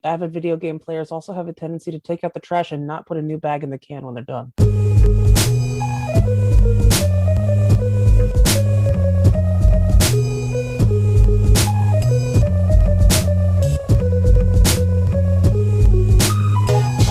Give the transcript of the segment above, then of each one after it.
Avid video game players also have a tendency to take out the trash and not put a new bag in the can when they're done.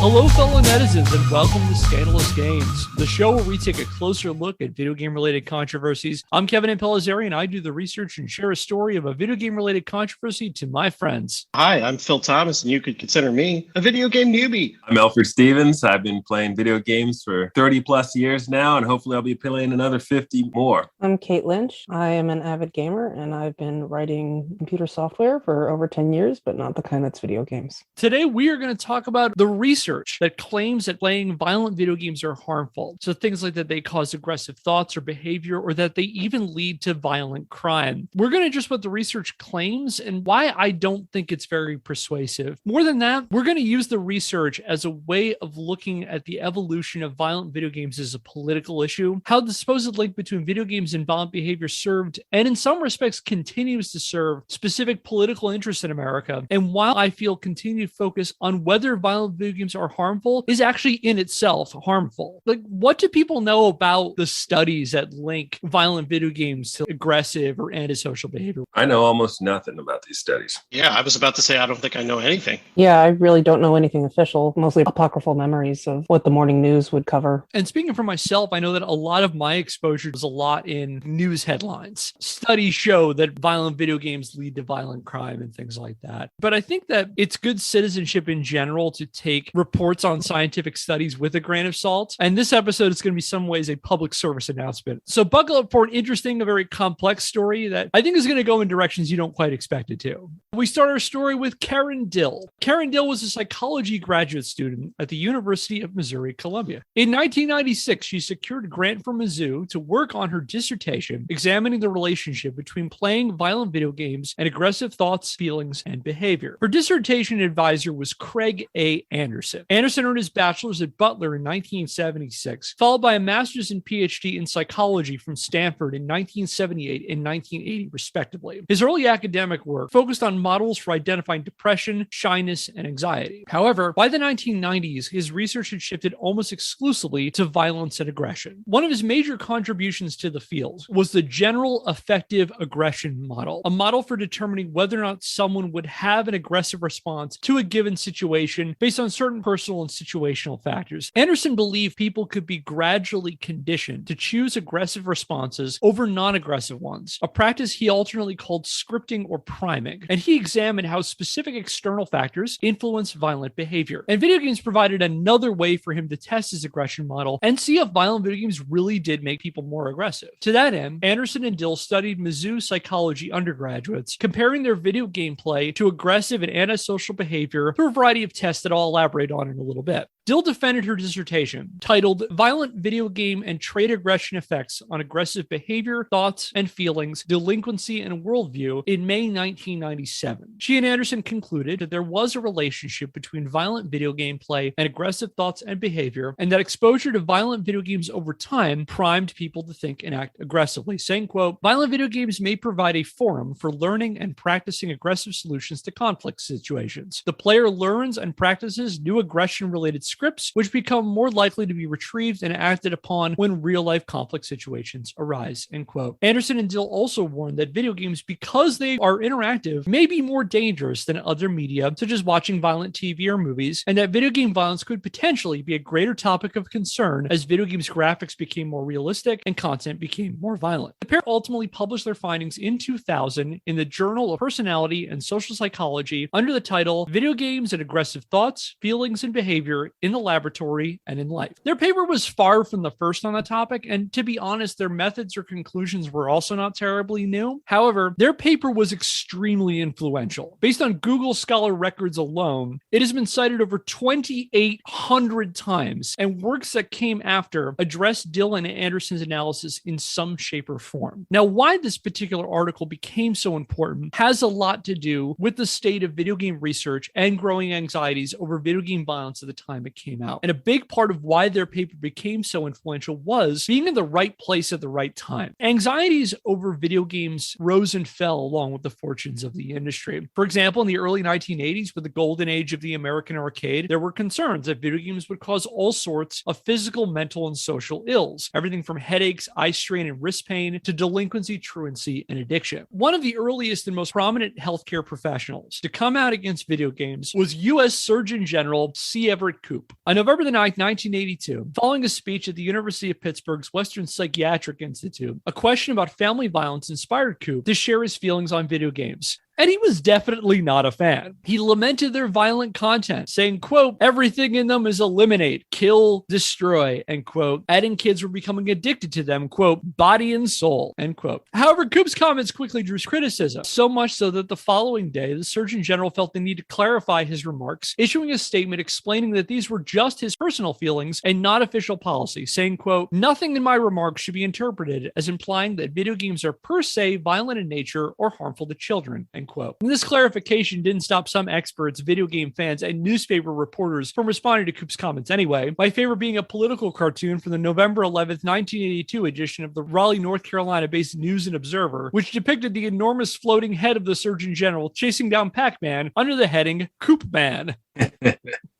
Hello, fellow netizens, and welcome to Scandalous Games, the show where we take a closer look at video game-related controversies. I'm Kevin Impellizeri, and I do the research and share a story of a video game-related controversy to my friends. Hi, I'm Phil Thomas, and you could consider me a video game newbie. I'm Elford Stephens. I've been playing video games for 30 plus years now, and hopefully I'll be playing another 50 more. I'm Kate Lynch. I am an avid gamer, and I've been writing computer software for over 10 years, but not the kind that's video games. Today, we are going to talk about the research that claims that playing violent video games are harmful. So things like that they cause aggressive thoughts or behavior, or that they even lead to violent crime. We're going to address what the research claims and why I don't think it's very persuasive. More than that, we're going to use the research as a way of looking at the evolution of violent video games as a political issue, how the supposed link between video games and violent behavior served, and in some respects continues to serve, specific political interests in America. And while I feel continued focus on whether violent video games are harmful is actually in itself harmful. Like, what do people know about the studies that link violent video games to aggressive or antisocial behavior? I know almost nothing about these studies. Yeah, I was about to say I don't think I know anything. Yeah, I really don't know anything official, mostly apocryphal memories of what the morning news would cover. And speaking for myself, I know that a lot of my exposure was a lot in news headlines. Studies show that violent video games lead to violent crime and things like that. But I think that it's good citizenship in general to take reports on scientific studies with a grain of salt. And this episode is going to be some ways a public service announcement. So buckle up for an interesting, a very complex story that I think is going to go in directions you don't quite expect it to. We start our story with Karen Dill. Karen Dill was a psychology graduate student at the University of Missouri, Columbia. In 1996, she secured a grant from Mizzou to work on her dissertation examining the relationship between playing violent video games and aggressive thoughts, feelings, and behavior. Her dissertation advisor was Craig A. Anderson. Anderson earned his bachelor's at Butler in 1976, followed by a master's and PhD in psychology from Stanford in 1978 and 1980, respectively. His early academic work focused on models for identifying depression, shyness, and anxiety. However, by the 1990s, his research had shifted almost exclusively to violence and aggression. One of his major contributions to the field was the general affective aggression model, a model for determining whether or not someone would have an aggressive response to a given situation based on certain personal and situational factors. Anderson believed people could be gradually conditioned to choose aggressive responses over non-aggressive ones, a practice he alternately called scripting or priming, and he examined how specific external factors influence violent behavior. And video games provided another way for him to test his aggression model and see if violent video games really did make people more aggressive. To that end, Anderson and Dill studied Mizzou psychology undergraduates, comparing their video game play to aggressive and antisocial behavior through a variety of tests that I'll elaborate on in a little bit. Dill defended her dissertation, titled Violent Video Game and Trait Aggression Effects on Aggressive Behavior, Thoughts and Feelings, Delinquency and Worldview, in May 1997. She and Anderson concluded that there was a relationship between violent video game play and aggressive thoughts and behavior, and that exposure to violent video games over time primed people to think and act aggressively, saying, quote, violent video games may provide a forum for learning and practicing aggressive solutions to conflict situations. The player learns and practices new aggression-related scripts, which become more likely to be retrieved and acted upon when real-life conflict situations arise, end quote. Anderson and Dill also warned that video games, because they are interactive, may be more dangerous than other media, such as watching violent TV or movies, and that video game violence could potentially be a greater topic of concern as video games graphics became more realistic and content became more violent. The pair ultimately published their findings in 2000 in the Journal of Personality and Social Psychology under the title Video Games and Aggressive Thoughts, Feelings, and Behavior in the Laboratory and in Life. Their paper was far from the first on the topic, and to be honest, their methods or conclusions were also not terribly new. However, their paper was extremely influential. Based on Google Scholar records alone, it has been cited over 2,800 times, and works that came after addressed Dill and Anderson's analysis in some shape or form. Now, why this particular article became so important has a lot to do with the state of video game research and growing anxieties over video game violence at the time it came out. And a big part of why their paper became so influential was being in the right place at the right time. Anxieties over video games rose and fell along with the fortunes of the industry. For example, in the early 1980s, with the golden age of the American arcade, there were concerns that video games would cause all sorts of physical, mental, and social ills, everything from headaches, eye strain, and wrist pain to delinquency, truancy, and addiction. One of the earliest and most prominent healthcare professionals to come out against video games was U.S. Surgeon General C. Everett Koop. On November the 9th, 1982, following a speech at the University of Pittsburgh's Western Psychiatric Institute, a question about family violence inspired Koop to share his feelings on video games. And he was definitely not a fan. He lamented their violent content, saying, quote, everything in them is eliminate, kill, destroy, end quote, adding kids were becoming addicted to them, quote, body and soul, end quote. However, Koop's comments quickly drew criticism, so much so that the following day, the Surgeon General felt the need to clarify his remarks, issuing a statement explaining that these were just his personal feelings and not official policy, saying, quote, nothing in my remarks should be interpreted as implying that video games are per se violent in nature or harmful to children, end quote. And this clarification didn't stop some experts, video game fans, and newspaper reporters from responding to Koop's comments anyway, my favorite being a political cartoon from the November 11th, 1982 edition of the Raleigh, North Carolina-based News and Observer, which depicted the enormous floating head of the Surgeon General chasing down Pac-Man under the heading Koop Man.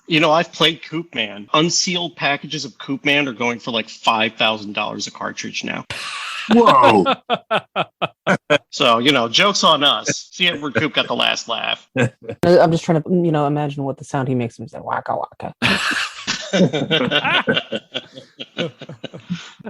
You know, I've played Koop Man. Unsealed packages of Koop Man are going for like $5,000 a cartridge now. Whoa. So, you know, joke's on us. See, Everett Koop got the last laugh. I'm just trying to, imagine what the sound he makes when he's like, waka waka.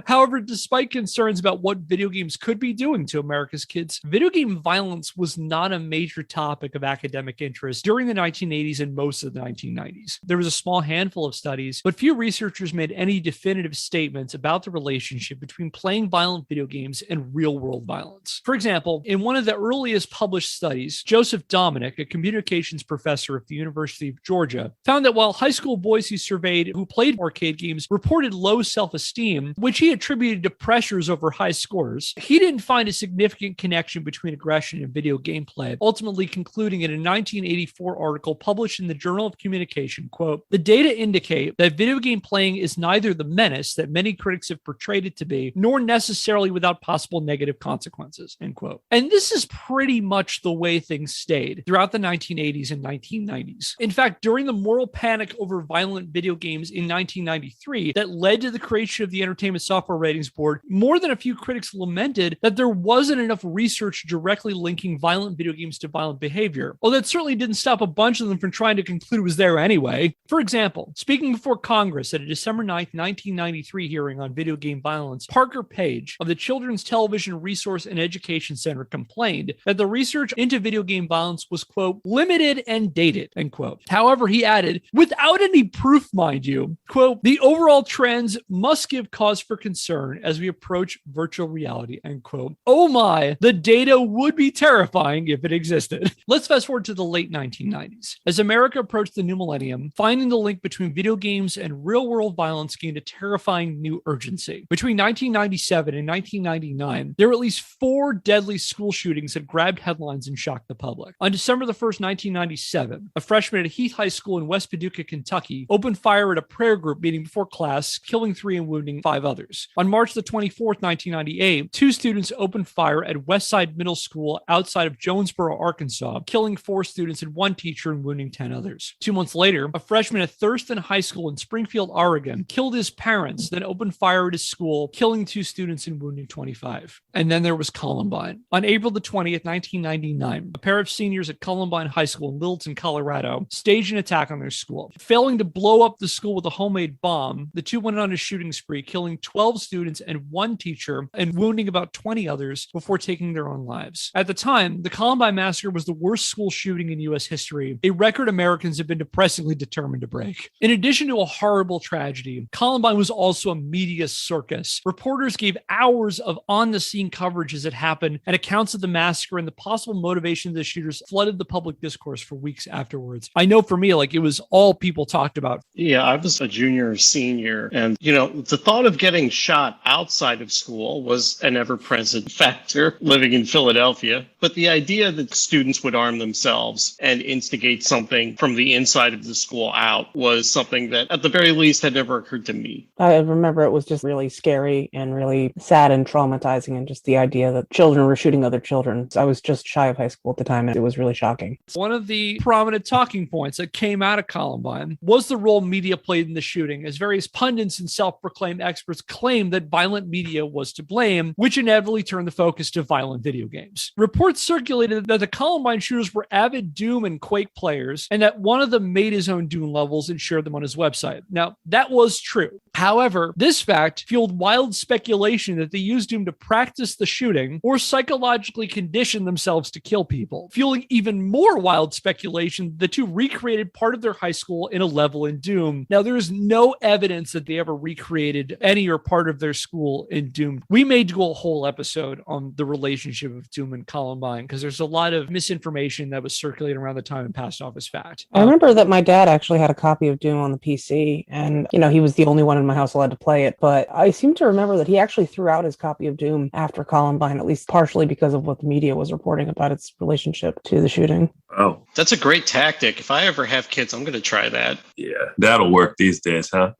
However, despite concerns about what video games could be doing to America's kids, video game violence was not a major topic of academic interest during the 1980s and most of the 1990s. There was a small handful of studies, but few researchers made any definitive statements about the relationship between playing violent video games and real-world violence. For example, in one of the earliest published studies, Joseph Dominic, a communications professor at the University of Georgia, found that while high school boys he surveyed who played arcade games reported low self-esteem, which he attributed to pressures over high scores, he didn't find a significant connection between aggression and video gameplay, ultimately concluding in a 1984 article published in the Journal of Communication, quote, the data indicate that video game playing is neither the menace that many critics have portrayed it to be, nor necessarily without possible negative consequences, end quote. And this is pretty much the way things stayed throughout the 1980s and 1990s. In fact, during the moral panic over violent video games in 1993 that led to the creation of the Entertainment Software Ratings Board, more than a few critics lamented that there wasn't enough research directly linking violent video games to violent behavior. Well, that certainly didn't stop a bunch of them from trying to conclude it was there anyway. For example, speaking before Congress at a December 9th, 1993 hearing on video game violence, Parker Page of the Children's Television Resource and Education Center complained that the research into video game violence was, quote, limited and dated, end quote. However, he added, without any proof, mind you, quote, the overall trends must give cause for concern as we approach virtual reality, end quote. Oh my, the data would be terrifying if it existed. Let's fast forward to the late 1990s. As America approached the new millennium, finding the link between video games and real-world violence gained a terrifying new urgency. Between 1997 and 1999, there were at least 4 deadly school shootings that grabbed headlines and shocked the public. On December the 1st, 1997, a freshman at Heath High School in West Paducah, Kentucky, opened fire at a prayer group meeting before class, killing 3 and wounding 5 others. On March the 24th, 1998, 2 students opened fire at Westside Middle School outside of Jonesboro, Arkansas, killing 4 students and 1 teacher and wounding 10 others. 2 months later, a freshman at Thurston High School in Springfield, Oregon, killed his parents, then opened fire at his school, killing 2 students and wounding 25. And then there was Columbine. On April the 20th, 1999, a pair of seniors at Columbine High School in Littleton, Colorado, staged an attack on their school. Failing to blow up the school with a homemade bomb, the 2 went on a shooting spree, killing 12 students and 1 teacher and wounding about 20 others before taking their own lives. At the time, the Columbine massacre was the worst school shooting in U.S. history, a record Americans have been depressingly determined to break. In addition to a horrible tragedy, Columbine was also a media circus. Reporters gave hours of on-the-scene coverage as it happened, and accounts of the massacre and the possible motivation of the shooters flooded the public discourse for weeks afterwards. I know for me, like, it was all people talked about. Yeah, I was a junior or senior, and, you know, the thought of getting shot outside of school was an ever-present factor living in Philadelphia. But the idea that students would arm themselves and instigate something from the inside of the school out was something that, at the very least, had never occurred to me. I remember it was just really scary and really sad and traumatizing, and just the idea that children were shooting other children. I was just shy of high school at the time, and it was really shocking. One of the prominent talking points that came out of Columbine was the role media played in the shooting, as various pundits and self-proclaimed experts claimed that violent media was to blame, which inevitably turned the focus to violent video games. Reports circulated that the Columbine shooters were avid Doom and Quake players, and that one of them made his own Doom levels and shared them on his website. Now, that was true. However, this fact fueled wild speculation that they used Doom to practice the shooting or psychologically condition themselves to kill people, fueling even more wild speculation the two recreated part of their high school in a level in Doom. Now, there is no evidence that they ever recreated any or part of their school in Doom. We may do a whole episode on the relationship of Doom and Columbine, because there's a lot of misinformation that was circulating around the time and passed off as fact. I remember that my dad actually had a copy of Doom on the PC, and, he was the only one in my house allowed to play it, but I seem to remember that he actually threw out his copy of Doom after Columbine, at least partially because of what the media was reporting about its relationship to the shooting. Oh, that's a great tactic. If I ever have kids, I'm going to try that. Yeah, that'll work these days, huh?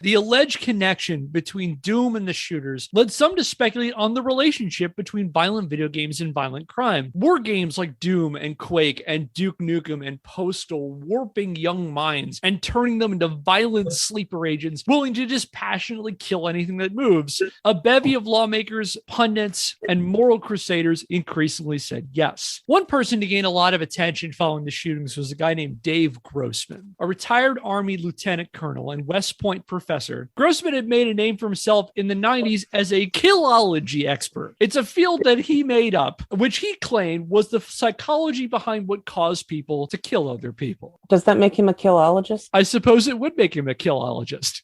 The alleged connection between Doom and the shooters led some to speculate on the relationship between violent video games and violent crime. War games like Doom and Quake and Duke Nukem and Postal warping young minds and turning them into violent sleeper agents willing to just passionately kill anything that moves. A bevy of lawmakers, pundits, and moral crusaders increasingly said yes. One person to gain a lot of attention following the shootings was a guy named Dave Grossman, a retired Army lieutenant colonel and West Point professor. Grossman had made a name for himself in the 90s as a killology expert. It's a field that he made up, which he claimed was the psychology behind what caused people to kill other people. Does that make him a killologist? I suppose it would make him a killologist.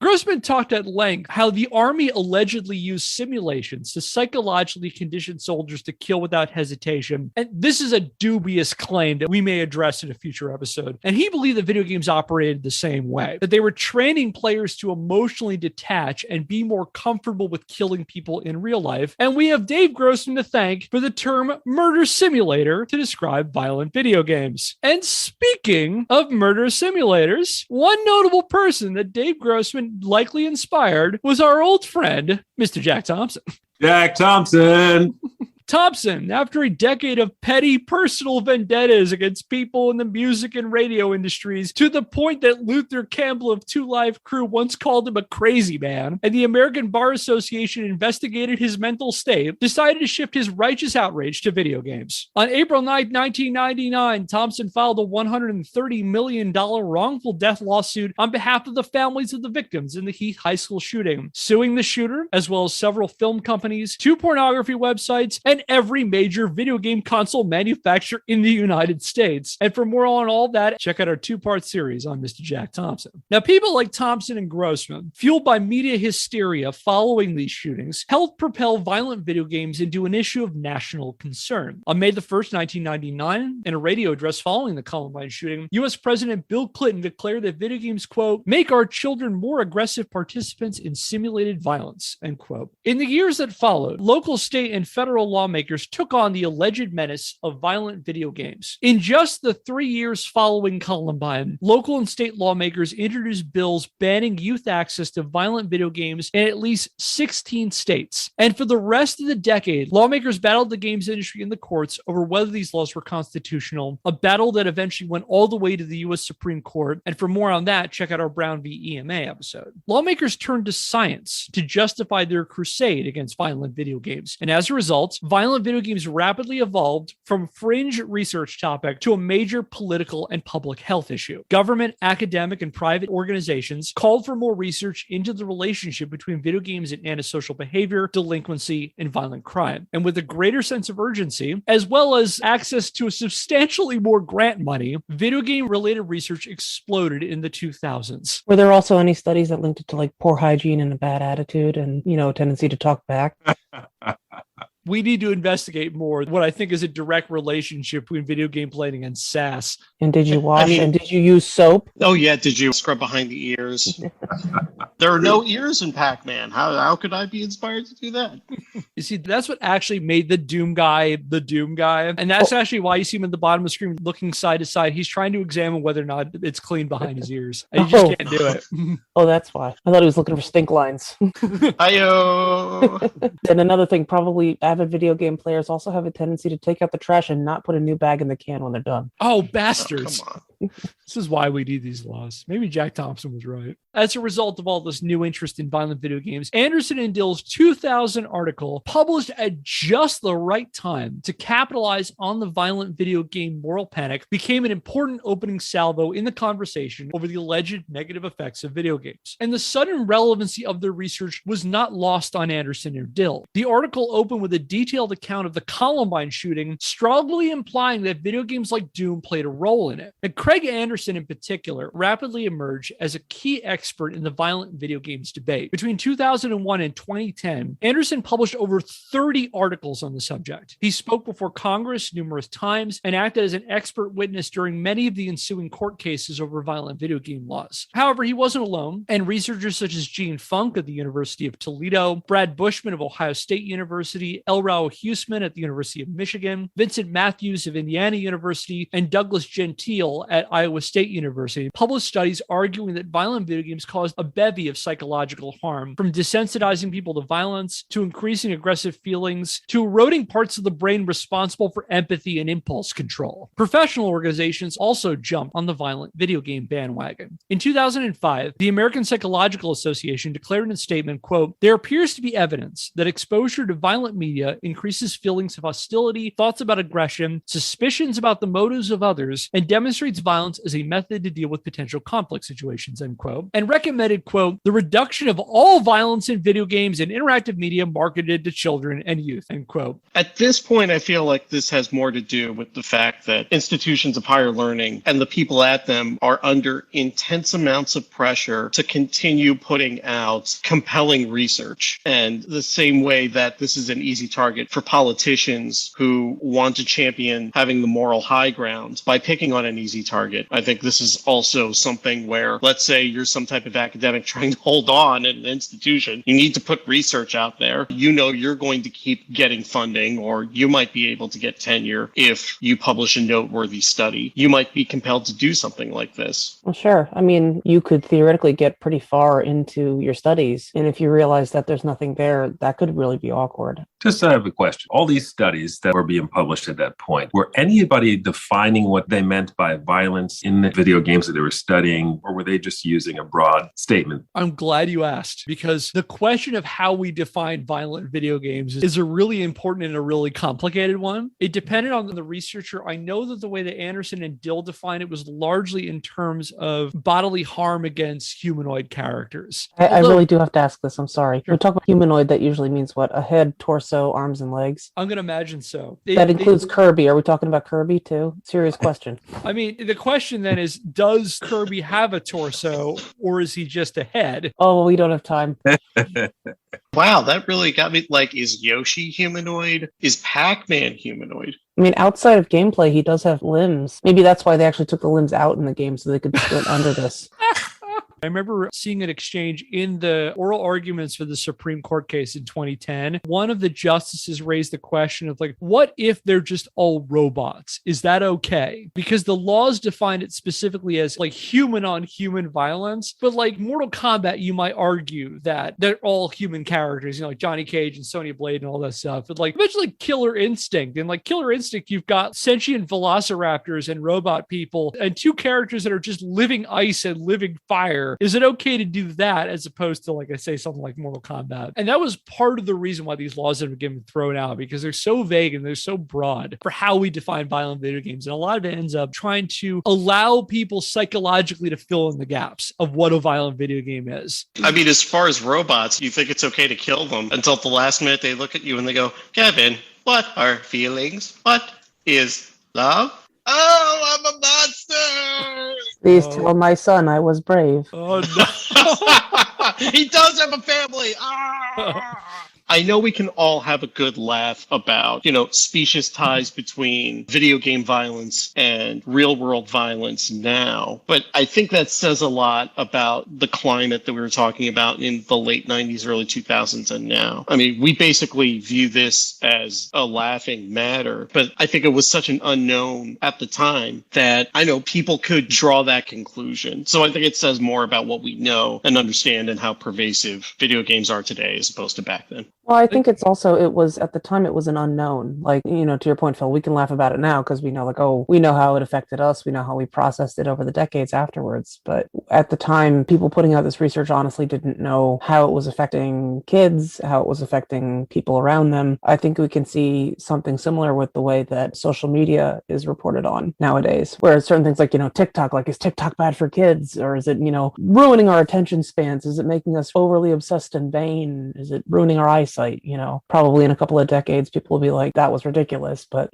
Grossman talked at length how the Army allegedly used simulations to psychologically condition soldiers to kill without hesitation. And this is a dubious claim that we may address in a future episode. And he believed that video games operated the same way, that they were training players to emotionally detach and be more comfortable with killing people in real life. And we have Dave Grossman to thank for the term murder simulator to describe violent video games. And speaking of murder simulators, one notable person that Dave Grossman likely inspired was our old friend, Mr. Jack Thompson. Jack Thompson. Thompson, after a decade of petty personal vendettas against people in the music and radio industries, to the point that Luther Campbell of Two Live Crew once called him a crazy man, and the American Bar Association investigated his mental state, decided to shift his righteous outrage to video games. On April 9, 1999, Thompson filed a $130 million wrongful death lawsuit on behalf of the families of the victims in the Heath High School shooting, suing the shooter, as well as several film companies, 2 pornography websites, and every major video game console manufacturer in the United States. And for more on all that, check out our 2-part series on Mr. Jack Thompson. Now, people like Thompson and Grossman, fueled by media hysteria following these shootings, helped propel violent video games into an issue of national concern. On May the 1st, 1999, in a radio address following the Columbine shooting, U.S. President Bill Clinton declared that video games, quote, make our children more aggressive participants in simulated violence, end quote. In the years that followed, local, state, and federal lawmakers took on the alleged menace of violent video games. In just the 3 years following Columbine, local and state lawmakers introduced bills banning youth access to violent video games in at least 16 states. And for the rest of the decade, lawmakers battled the games industry in the courts over whether these laws were constitutional, a battle that eventually went all the way to the U.S. Supreme Court. And for more on that, check out our Brown v. EMA episode. Lawmakers turned to science to justify their crusade against violent video games. And as a result, violent video games rapidly evolved from fringe research topic to a major political and public health issue. Government, academic, and private organizations called for more research into the relationship between video games and antisocial behavior, delinquency, and violent crime. And with a greater sense of urgency, as well as access to substantially more grant money, video game-related research exploded in the 2000s. Were there also any studies that linked it to like poor hygiene and a bad attitude and, a tendency to talk back? We need to investigate more what I think is a direct relationship between video game playing and sass. And did you wash and did you use soap? Oh, yeah. Did you scrub behind the ears? There are no ears in Pac-Man. How could I be inspired to do that? You see, that's what actually made the Doom guy the Doom guy. And that's actually why you see him at the bottom of the screen looking side to side. He's trying to examine whether or not it's clean behind his ears. And he just can't do it. Oh, that's why. I thought he was looking for stink lines. Hi-yo! And another thing, probably avid video game players also have a tendency to take out the trash and not put a new bag in the can when they're done. Oh, bastards. Come on. This is why we need these laws. Maybe Jack Thompson was right. As a result of all this new interest in violent video games, Anderson and Dill's 2000 article, published at just the right time to capitalize on the violent video game moral panic, became an important opening salvo in the conversation over the alleged negative effects of video games. And the sudden relevancy of their research was not lost on Anderson or Dill. The article opened with a detailed account of the Columbine shooting, strongly implying that video games like Doom played a role in it. And Craig Anderson in particular rapidly emerged as a key expert in the violent video games debate. Between 2001 and 2010, Anderson published over 30 articles on the subject. He spoke before Congress numerous times and acted as an expert witness during many of the ensuing court cases over violent video game laws. However, he wasn't alone, and researchers such as Gene Funk at the University of Toledo, Brad Bushman of Ohio State University, L. Rao Huseman at the University of Michigan, Vincent Matthews of Indiana University, and Douglas Gentile at Iowa State University published studies arguing that violent video games caused a bevy of psychological harm, from desensitizing people to violence, to increasing aggressive feelings, to eroding parts of the brain responsible for empathy and impulse control. Professional organizations also jumped on the violent video game bandwagon. In 2005, the American Psychological Association declared in a statement, quote, "There appears to be evidence that exposure to violent media increases feelings of hostility, thoughts about aggression, suspicions about the motives of others, and demonstrates violence as a method to deal with potential conflict situations," end quote, and recommended, quote, "the reduction of all violence in video games and interactive media marketed to children and youth," end quote. At this point, I feel like this has more to do with the fact that institutions of higher learning and the people at them are under intense amounts of pressure to continue putting out compelling research. And the same way that this is an easy target for politicians who want to champion having the moral high ground by picking on an easy target, I think this is also something where, let's say you're some type of academic trying to hold on at an institution, you need to put research out there. You know you're going to keep getting funding, or you might be able to get tenure if you publish a noteworthy study. You might be compelled to do something like this. Well, sure. I mean, you could theoretically get pretty far into your studies, and if you realize that there's nothing there, that could really be awkward. Just I have a question. All these studies that were being published at that point, were anybody defining what they meant by violence in the video games that they were studying, or were they just using a broad statement? I'm glad you asked, because the question of how we define violent video games is a really important and a really complicated one. It depended on the researcher. I know that the way that Anderson and Dill defined it was largely in terms of bodily harm against humanoid characters. I really do have to ask this. I'm sorry. Sure. We talk about humanoid, that usually means what? A head, torso, arms, and legs? I'm going to imagine so. That includes Kirby. Are we talking about Kirby too? Serious question. I mean, the question then is, does Kirby have a torso, or is he just a head? Oh, we don't have time. Wow, that really got me. Like, is Yoshi humanoid? Is Pac-Man humanoid? I mean, outside of gameplay, he does have limbs. Maybe that's why they actually took the limbs out in the game so they could get under this. I remember seeing an exchange in the oral arguments for the Supreme Court case in 2010. One of the justices raised the question of, like, what if they're just all robots? Is that okay? Because the laws define it specifically as like human on human violence. But like Mortal Kombat, you might argue that they're all human characters, you know, like Johnny Cage and Sonya Blade and all that stuff. But like, eventually Killer Instinct, and like Killer Instinct, you've got sentient velociraptors and robot people and two characters that are just living ice and living fire. Is it okay to do that as opposed to, like I say, something like Mortal Kombat? And that was part of the reason why these laws have been thrown out, because they're so vague and they're so broad for how we define violent video games. And a lot of it ends up trying to allow people psychologically to fill in the gaps of what a violent video game is. I mean, as far as robots, you think it's okay to kill them until at the last minute they look at you and they go, "Kevin, what are feelings? What is love? Oh, I'm a monster!" Please tell my son I was brave. Oh, no. He does have a family. Ah! I know we can all have a good laugh about, specious ties between video game violence and real world violence now. But I think that says a lot about the climate that we were talking about in the late 90s, early 2000s and now. I mean, we basically view this as a laughing matter, but I think it was such an unknown at the time that I know people could draw that conclusion. So I think it says more about what we know and understand and how pervasive video games are today as opposed to back then. Well, I think it was at the time it was an unknown. Like, to your point, Phil, we can laugh about it now because we know, we know how it affected us. We know how we processed it over the decades afterwards. But at the time, people putting out this research honestly didn't know how it was affecting kids, how it was affecting people around them. I think we can see something similar with the way that social media is reported on nowadays, where certain things like, TikTok, like, is TikTok bad for kids? Or is it, ruining our attention spans? Is it making us overly obsessed and vain? Is it ruining our eyesight? Probably in a couple of decades, people will be like, that was ridiculous. But,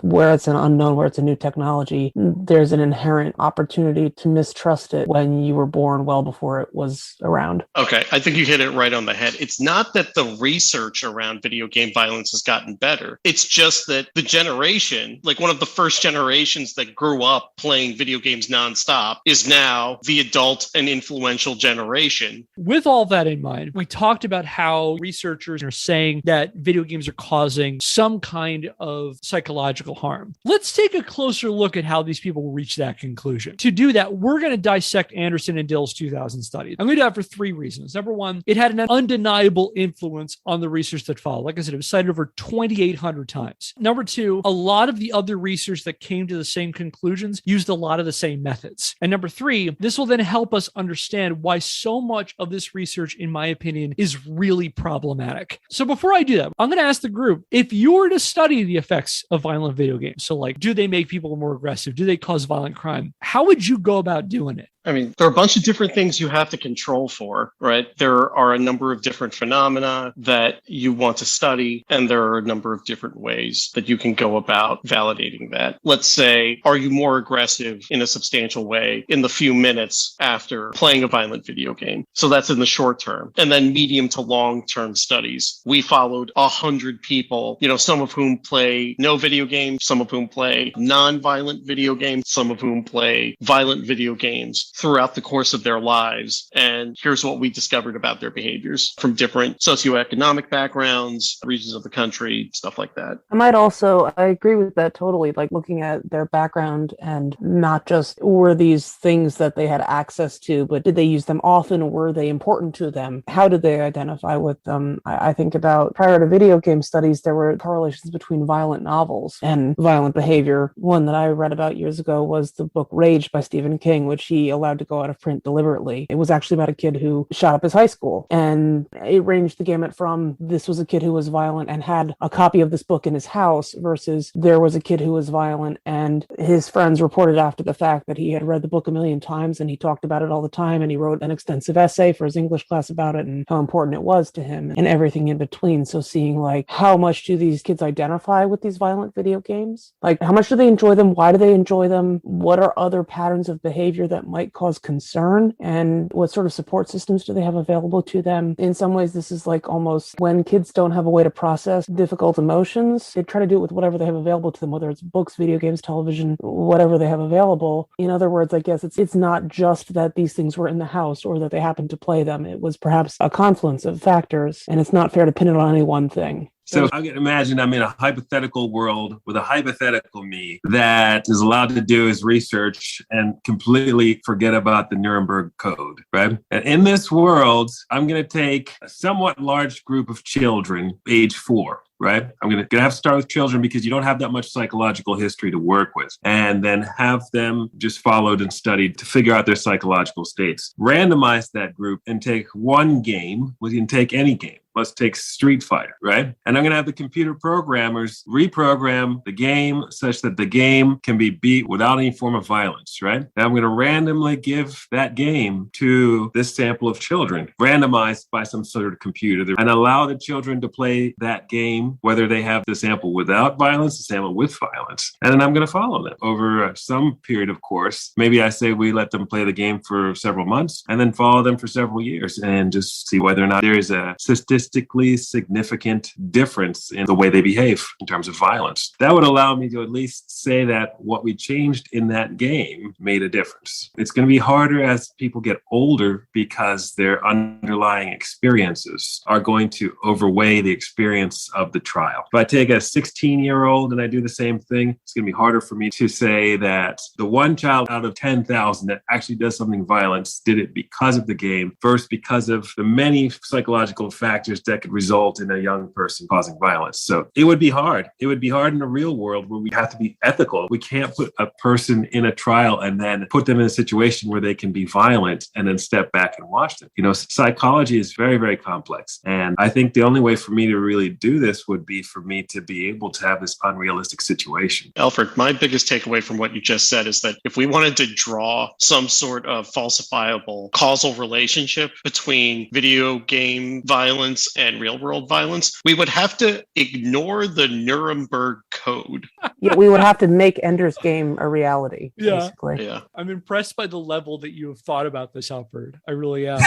where it's an unknown, where it's a new technology, there's an inherent opportunity to mistrust it when you were born well before it was around. Okay, I think you hit it right on the head. It's not that the research around video game violence has gotten better. It's just that the generation, like one of the first generations that grew up playing video games nonstop, is now the adult and influential generation. With all that in mind, we talked about how researchers are saying that video games are causing some kind of psychological harm. Let's take a closer look at how these people reach that conclusion. To do that, we're going to dissect Anderson and Dill's 2000 study. I'm going to do that for three reasons. Number one, it had an undeniable influence on the research that followed. Like I said, it was cited over 2,800 times. Number two, a lot of the other research that came to the same conclusions used a lot of the same methods. And number three, this will then help us understand why so much of this research, in my opinion, is really problematic. So before I do that, I'm going to ask the group, if you were to study the effects of violent video games, so like, do they make people more aggressive? Do they cause violent crime? How would you go about doing it? I mean, there are a bunch of different things you have to control for, right? There are a number of different phenomena that you want to study, and there are a number of different ways that you can go about validating that. Let's say, are you more aggressive in a substantial way in the few minutes after playing a violent video game? So that's in the short term. And then medium to long-term studies. We followed 100 people, some of whom play no video games, some of whom play non-violent video games, some of whom play violent video games throughout the course of their lives. And here's what we discovered about their behaviors from different socioeconomic backgrounds, regions of the country, stuff like that. I agree with that totally, like looking at their background and not just were these things that they had access to, but did they use them often? Were they important to them? How did they identify with them? I think about prior to video game studies, there were correlations between violent novels and violent behavior. One that I read about years ago was the book Rage by Stephen King, which he allowed to go out of print deliberately. It was actually about a kid who shot up his high school, and it ranged the gamut from this was a kid who was violent and had a copy of this book in his house versus there was a kid who was violent and his friends reported after the fact that he had read the book a million times and he talked about it all the time and he wrote an extensive essay for his English class about it and how important it was to him and everything in between. So seeing like how much do these kids identify with these violent video games? Like how much do they enjoy them? Why do they enjoy them? What are other patterns of behavior that might cause concern, and what sort of support systems do they have available to them? In some ways, this is like almost when kids don't have a way to process difficult emotions, they try to do it with whatever they have available to them, whether it's books, video games, television, whatever they have available. In other words, I guess it's not just that these things were in the house or that they happened to play them. It was perhaps a confluence of factors, and it's not fair to pin it on any one thing. So I can imagine I'm in a hypothetical world with a hypothetical me that is allowed to do his research and completely forget about the Nuremberg Code, right? And in this world, I'm going to take a somewhat large group of children, age 4. Right? I'm going to have to start with children because you don't have that much psychological history to work with, and then have them just followed and studied to figure out their psychological states. Randomize that group and take one game. We can take any game. Let's take Street Fighter, right? And I'm going to have the computer programmers reprogram the game such that the game can be beat without any form of violence, right? And I'm going to randomly give that game to this sample of children, randomized by some sort of computer, and allow the children to play that game, whether they have the sample without violence, the sample with violence. And then I'm going to follow them over some period of course. Maybe I say we let them play the game for several months and then follow them for several years and just see whether or not there is a statistic statistically significant difference in the way they behave in terms of violence. That would allow me to at least say that what we changed in that game made a difference. It's going to be harder as people get older because their underlying experiences are going to overweigh the experience of the trial. If I take a 16-year-old and I do the same thing, it's going to be harder for me to say that the one child out of 10,000 that actually does something violent did it because of the game versus because of the many psychological factors that could result in a young person causing violence. So it would be hard. It would be hard in the real world where we have to be ethical. We can't put a person in a trial and then put them in a situation where they can be violent and then step back and watch them. Psychology is very, very complex. And I think the only way for me to really do this would be for me to be able to have this unrealistic situation. Elford, my biggest takeaway from what you just said is that if we wanted to draw some sort of falsifiable causal relationship between video game violence and real world violence, we would have to ignore the Nuremberg Code. Yeah, we would have to make Ender's Game a reality, basically. Yeah. I'm impressed by the level that you have thought about this, Elford. I really am.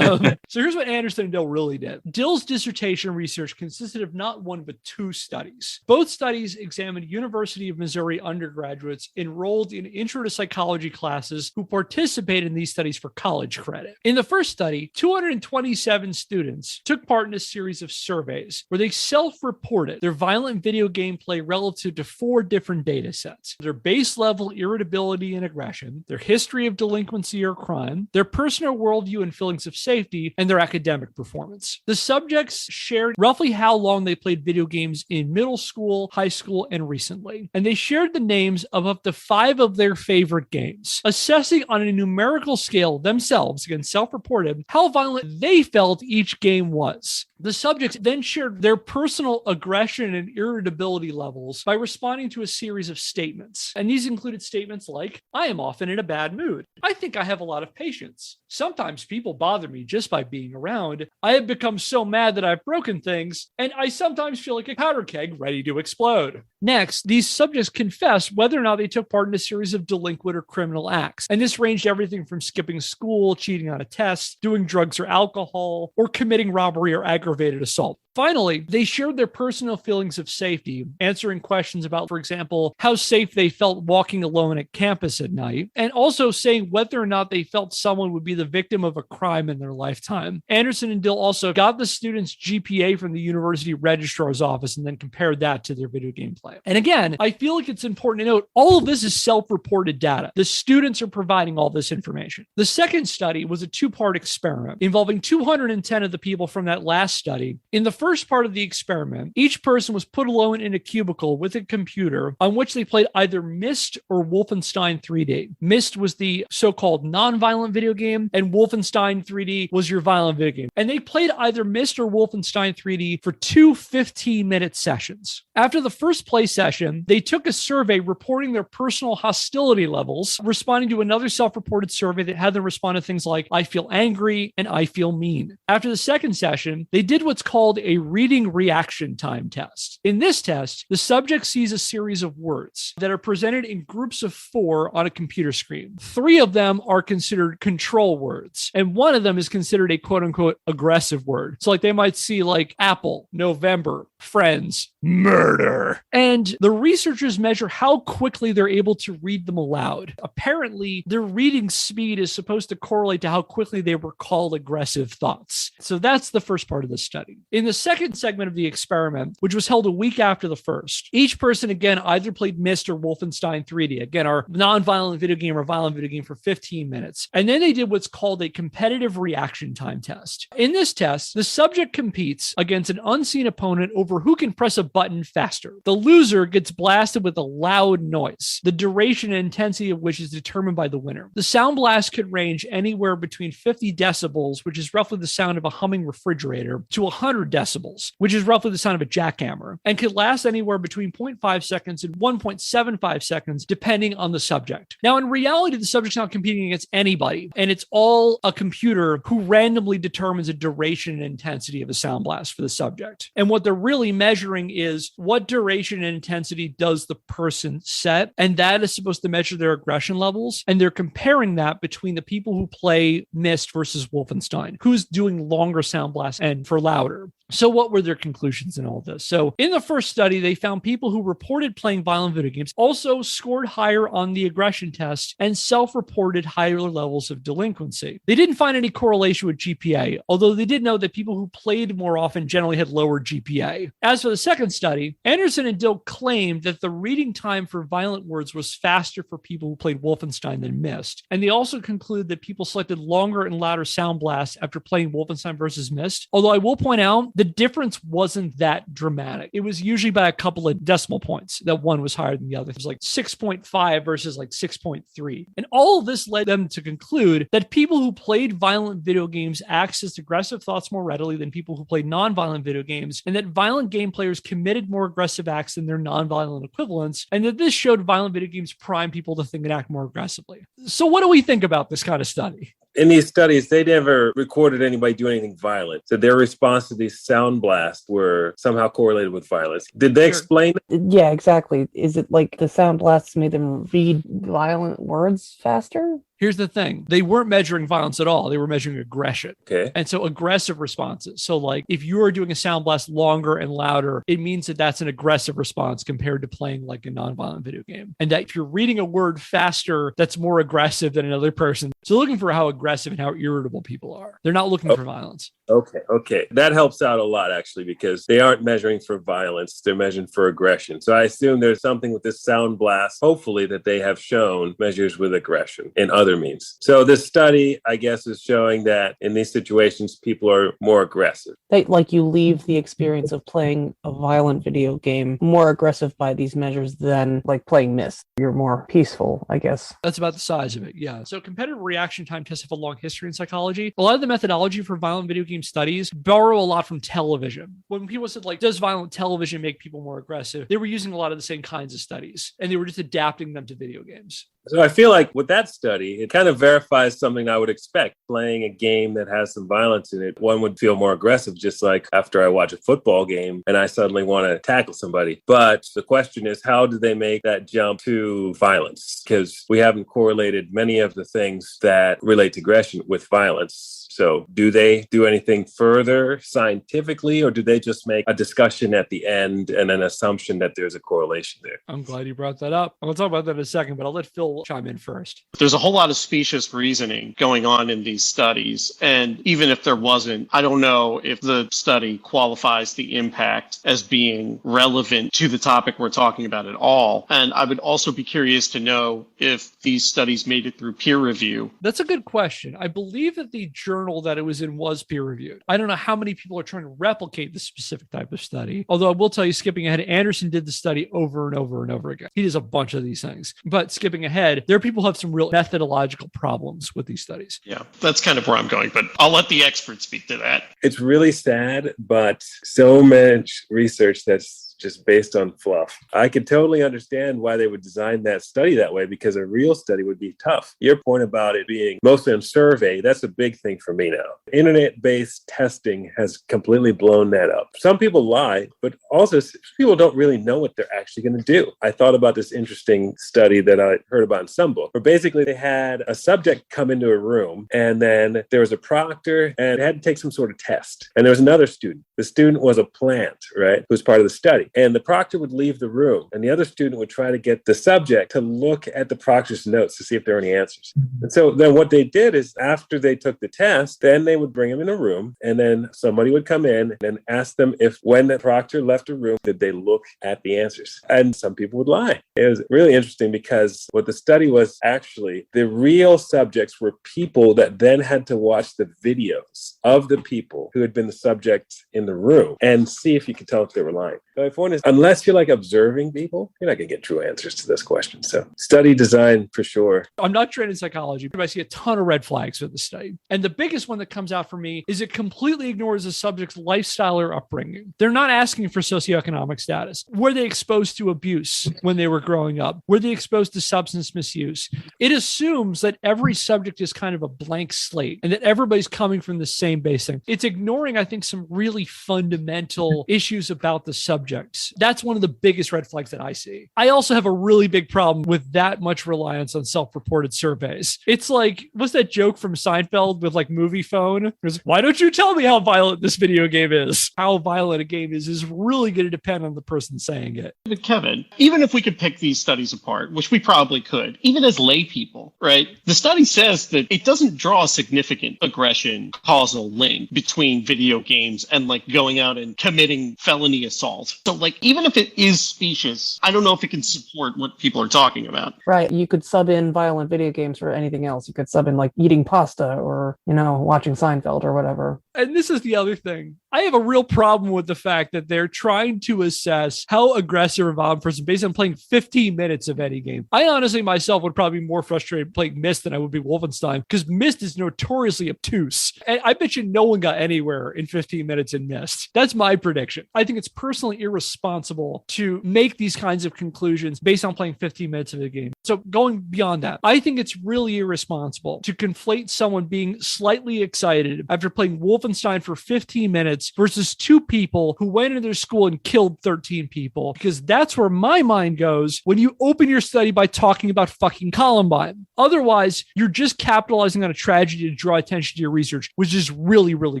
So here's what Anderson and Dill really did. Dill's dissertation research consisted of not one but two studies. Both studies examined University of Missouri undergraduates enrolled in intro to psychology classes who participated in these studies for college credit. In the first study, 227 students took part in a series of surveys where they self-reported their violent video gameplay relative to 4 different data sets: their base level irritability and aggression, their history of delinquency or crime, their personal worldview and feelings of safety, and their academic performance. The subjects shared roughly how long they played video games in middle school, high school, and recently. And they shared the names of up to 5 of their favorite games, assessing on a numerical scale themselves, again, self-reported, how violent they felt each game was. The subjects then shared their personal aggression and irritability levels by responding to a series of statements. And these included statements like, I am often in a bad mood. I think I have a lot of patience. Sometimes people bother me just by being around. I have become so mad that I've broken things, and I sometimes feel like a powder keg ready to explode. Next, these subjects confessed whether or not they took part in a series of delinquent or criminal acts. And this ranged everything from skipping school, cheating on a test, doing drugs or alcohol, or committing robbery or aggravated assault. Finally, they shared their personal feelings of safety, answering questions about, for example, how safe they felt walking alone at campus at night, and also saying whether or not they felt someone would be the victim of a crime in their lifetime. Anderson and Dill also got the students' GPA from the university registrar's office and then compared that to their video game play. And again, I feel like it's important to note all of this is self-reported data. The students are providing all this information. The second study was a 2-part experiment involving 210 of the people from that last study. In the first part of the experiment, each person was put alone in a cubicle with a computer on which they played either Myst or Wolfenstein 3D. Myst was the so-called non-violent video game, and Wolfenstein 3D was your violent video game. And they played either Myst or Wolfenstein 3D for 2 15-minute sessions. After the first play session, they took a survey reporting their personal hostility levels, responding to another self-reported survey that had them respond to things like, I feel angry and I feel mean. After the second session, they did what's called a reading reaction time test. In this test, the subject sees a series of words that are presented in groups of 4 on a computer screen. 3 of them are considered control words, and 1 of them is considered a quote-unquote aggressive word. So like they might see like apple, November, friends, murder. And the researchers measure how quickly they're able to read them aloud. Apparently, their reading speed is supposed to correlate to how quickly they recall aggressive thoughts. So that's the first part of the study. In the second segment of the experiment, which was held a week after the first, each person again either played Myst or Wolfenstein 3D, again, our non-violent video game or violent video game, for 15 minutes. And then they did what's called a competitive reaction time test. In this test, the subject competes against an unseen opponent over who can press a button faster. The loser gets blasted with a loud noise, the duration and intensity of which is determined by the winner. The sound blast could range anywhere between 50 decibels, which is roughly the sound of a humming refrigerator, to 100 decibels, which is roughly the sound of a jackhammer, and could last anywhere between 0.5 seconds and 1.75 seconds, depending on the subject. Now, in reality, the subject's not competing against anybody, and it's all a computer who randomly determines a duration and intensity of a sound blast for the subject. And what they're really measuring is what duration and intensity does the person set? And that is supposed to measure their aggression levels. And they're comparing that between the people who play Myst versus Wolfenstein, who's doing longer sound blasts and for louder. So what were their conclusions in all this? So in the first study, they found people who reported playing violent video games also scored higher on the aggression test and self-reported higher levels of delinquency. They didn't find any correlation with GPA, although they did know that people who played more often generally had lower GPA. As for the second study, Anderson and Dill claimed that the reading time for violent words was faster for people who played Wolfenstein than Myst. And they also concluded that people selected longer and louder sound blasts after playing Wolfenstein versus Myst. Although I will point out, the difference wasn't that dramatic. It was usually by a couple of decimal points that one was higher than the other. It was like 6.5 versus like 6.3. And all of this led them to conclude that people who played violent video games accessed aggressive thoughts more readily than people who played non-violent video games, and that violent game players committed more aggressive acts than their non-violent equivalents, and that this showed violent video games prime people to think and act more aggressively. So what do we think about this kind of study? In these studies, they never recorded anybody doing anything violent. So their response to these sound blasts were somehow correlated with violence. Did they explain? Yeah, exactly. Is it like the sound blasts made them read violent words faster? Here's the thing. They weren't measuring violence at all. They were measuring aggression. Okay. And so aggressive responses. So like if you are doing a sound blast longer and louder, it means that that's an aggressive response compared to playing like a non-violent video game. And that if you're reading a word faster, that's more aggressive than another person. So looking for how aggressive and how irritable people are. They're not looking for violence. Okay. That helps out a lot, actually, because they aren't measuring for violence. They're measuring for aggression. So I assume there's something with this sound blast, hopefully, that they have shown measures with aggression in other means. So this study, I guess, is showing that in these situations, people are more aggressive. Like you leave the experience of playing a violent video game more aggressive by these measures than like playing Myst. You're more peaceful, I guess. That's about the size of it, yeah. So competitive reaction time tests have a long history in psychology. A lot of the methodology for violent video game studies borrow a lot from television. When people said, like, does violent television make people more aggressive? They were using a lot of the same kinds of studies, and they were just adapting them to video games. So I feel like with that study, it kind of verifies something I would expect. Playing a game that has some violence in it, one would feel more aggressive, just like after I watch a football game and I suddenly want to tackle somebody. But the question is, how do they make that jump to violence? Because we haven't correlated many of the things that relate to aggression with violence. So do they do anything further scientifically, or do they just make a discussion at the end and an assumption that there's a correlation there? I'm glad you brought that up. I'm going to talk about that in a second, but I'll let Phil chime in first. There's a whole lot of specious reasoning going on in these studies. And even if there wasn't, I don't know if the study qualifies the impact as being relevant to the topic we're talking about at all. And I would also be curious to know if these studies made it through peer review. That's a good question. I believe that the journal that it was in was peer reviewed. I don't know how many people are trying to replicate this specific type of study. Although I will tell you, skipping ahead, Anderson did the study over and over and over again. He does a bunch of these things. But skipping ahead, there are people who have some real methodological problems with these studies. Yeah, that's kind of where I'm going, but I'll let the experts speak to that. It's really sad, but so much research that's just based on fluff. I could totally understand why they would design that study that way, because a real study would be tough. Your point about it being mostly on survey, that's a big thing for me now. Internet-based testing has completely blown that up. Some people lie, but also people don't really know what they're actually going to do. I thought about this interesting study that I heard about in some book, where basically they had a subject come into a room, and then there was a proctor, and they had to take some sort of test. And there was another student. The student was a plant, right, who was part of the study. And the proctor would leave the room, and the other student would try to get the subject to look at the proctor's notes to see if there are any answers. And so then what they did is, after they took the test, then they would bring him in a room, and then somebody would come in and ask them if when the proctor left a room, did they look at the answers? And some people would lie. It was really interesting, because what the study was, actually, the real subjects were people that then had to watch the videos of the people who had been the subjects in the room and see if you could tell if they were lying. My point is, unless you're like observing people, you're not going to get true answers to this question. So study design for sure. I'm not trained in psychology, but I see a ton of red flags with the study. And the biggest one that comes out for me is it completely ignores the subject's lifestyle or upbringing. They're not asking for socioeconomic status. Were they exposed to abuse when they were growing up? Were they exposed to substance misuse? It assumes that every subject is kind of a blank slate and that everybody's coming from the same base thing. It's ignoring, I think, some really fundamental issues about the subject. subjects. That's one of the biggest red flags that I see. I also have a really big problem with that much reliance on self-reported surveys. It's like, what's that joke from Seinfeld with like movie phone? It was, why don't you tell me how violent this video game is? How violent a game is really going to depend on the person saying it. But Kevin, even if we could pick these studies apart, which we probably could, even as lay people, right? The study says that it doesn't draw a significant aggression causal link between video games and like going out and committing felony assault. So like, even if it is specious, I don't know if it can support what people are talking about. Right. You could sub in violent video games for anything else. You could sub in like eating pasta or, watching Seinfeld or whatever. And this is the other thing. I have a real problem with the fact that they're trying to assess how aggressive a violent person based on playing 15 minutes of any game. I honestly myself would probably be more frustrated playing Myst than I would be Wolfenstein, because Myst is notoriously obtuse. And I bet you no one got anywhere in 15 minutes in Myst. That's my prediction. I think it's personally irresponsible to make these kinds of conclusions based on playing 15 minutes of the game. So going beyond that, I think it's really irresponsible to conflate someone being slightly excited after playing Wolfenstein for 15 minutes versus two people who went into their school and killed 13 people, because that's where my mind goes when you open your study by talking about fucking Columbine. Otherwise, you're just capitalizing on a tragedy to draw attention to your research, which is really, really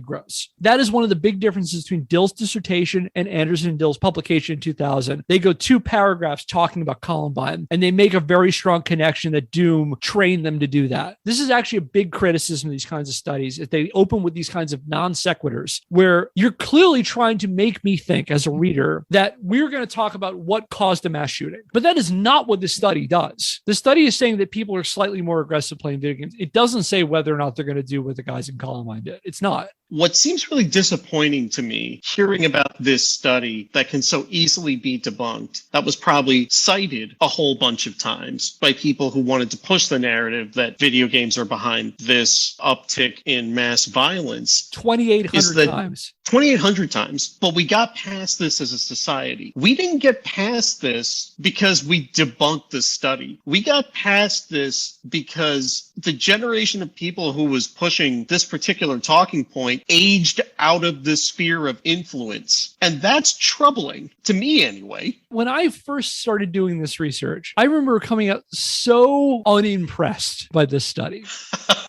gross. That is one of the big differences between Dill's dissertation and Anderson and Dill's publication in 2000. They go 2 paragraphs talking about Columbine, and they make a very strong connection that Doom trained them to do that. This is actually a big criticism of these kinds of studies, if they open with these kinds of non sequiturs, where you're clearly trying to make me think as a reader that we're going to talk about what caused a mass shooting. But that is not what this study does. The study is saying that people are slightly more aggressive playing video games. It doesn't say whether or not they're going to do what the guys in Columbine did. It's not. What seems really disappointing to me, hearing about this study that can so easily be debunked, that was probably cited a whole bunch of times by people who wanted to push the narrative that video games are behind this uptick in mass violence. 2,800 times. 2,800 times. But we got past this as a society. We didn't get past this because we debunked the study. We got past this because the generation of people who was pushing this particular talking point aged out of the sphere of influence. And that's troubling, to me anyway. When I first started doing this research, I remember coming out so unimpressed by this study.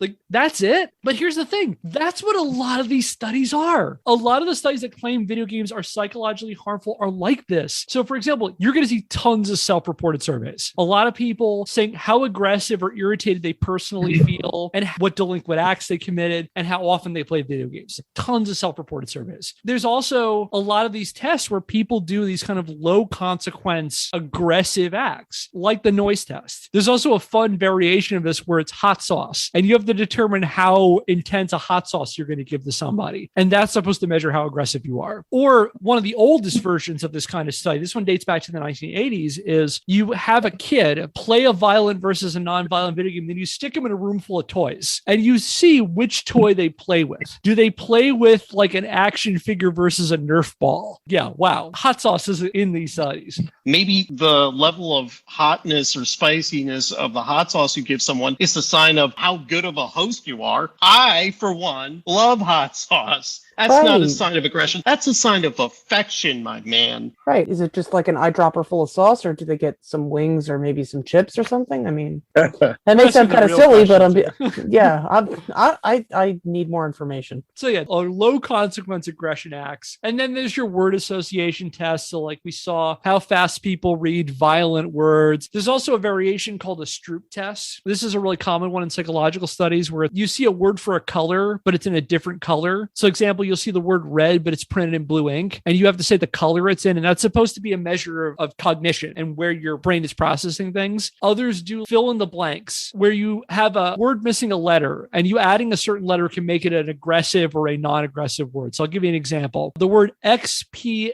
Like, that's it? But here's the thing. That's what a lot of these studies are. A lot of the studies that claim video games are psychologically harmful are like this. So, for example, you're going to see tons of self-reported surveys. A lot of people saying how aggressive or irritated they personally feel and what delinquent acts they committed and how often they play video games. Tons of self-reported surveys. There's also a lot of these tests where people do these kind of low consequence aggressive acts, like the noise test. There's also a fun variation of this where it's hot sauce, and you have to determine how intense a hot sauce you're going to give to somebody. And that's supposed to measure how aggressive you are. Or one of the oldest versions of this kind of study, this one dates back to the 1980s, is you have a kid play a violent versus a non-violent video game, then you stick them in a room full of toys, and you see which toy they play with. Do they play with like an action figure versus a Nerf ball? Yeah, wow. Hot sauce is in these studies. Maybe the level of hotness or spiciness of the hot sauce you give someone is a sign of how good of a host you are. I, for one, love hot sauce. That's not a sign of aggression. That's a sign of affection, my man. Right. Is it just like an eyedropper full of sauce, or do they get some wings or maybe some chips or something? I mean, that may sound kind of silly, but I need more information. So yeah, low consequence aggression acts. And then there's your word association test. So like we saw how fast people read violent words. There's also a variation called a Stroop test. This is a really common one in psychological studies where you see a word for a color, but it's in a different color. So example, you'll see the word red, but it's printed in blue ink, and you have to say the color it's in. And that's supposed to be a measure of cognition and where your brain is processing things. Others do fill in the blanks where you have a word missing a letter, and you adding a certain letter can make it an aggressive or a non-aggressive word. So I'll give you an example. The word XPLO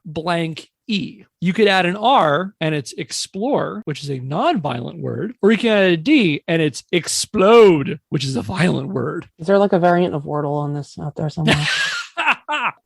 blank E. You could add an R and it's explore, which is a non-violent word, or you can add a D and it's explode, which is a violent word. Is there like a variant of Wordle on this out there somewhere?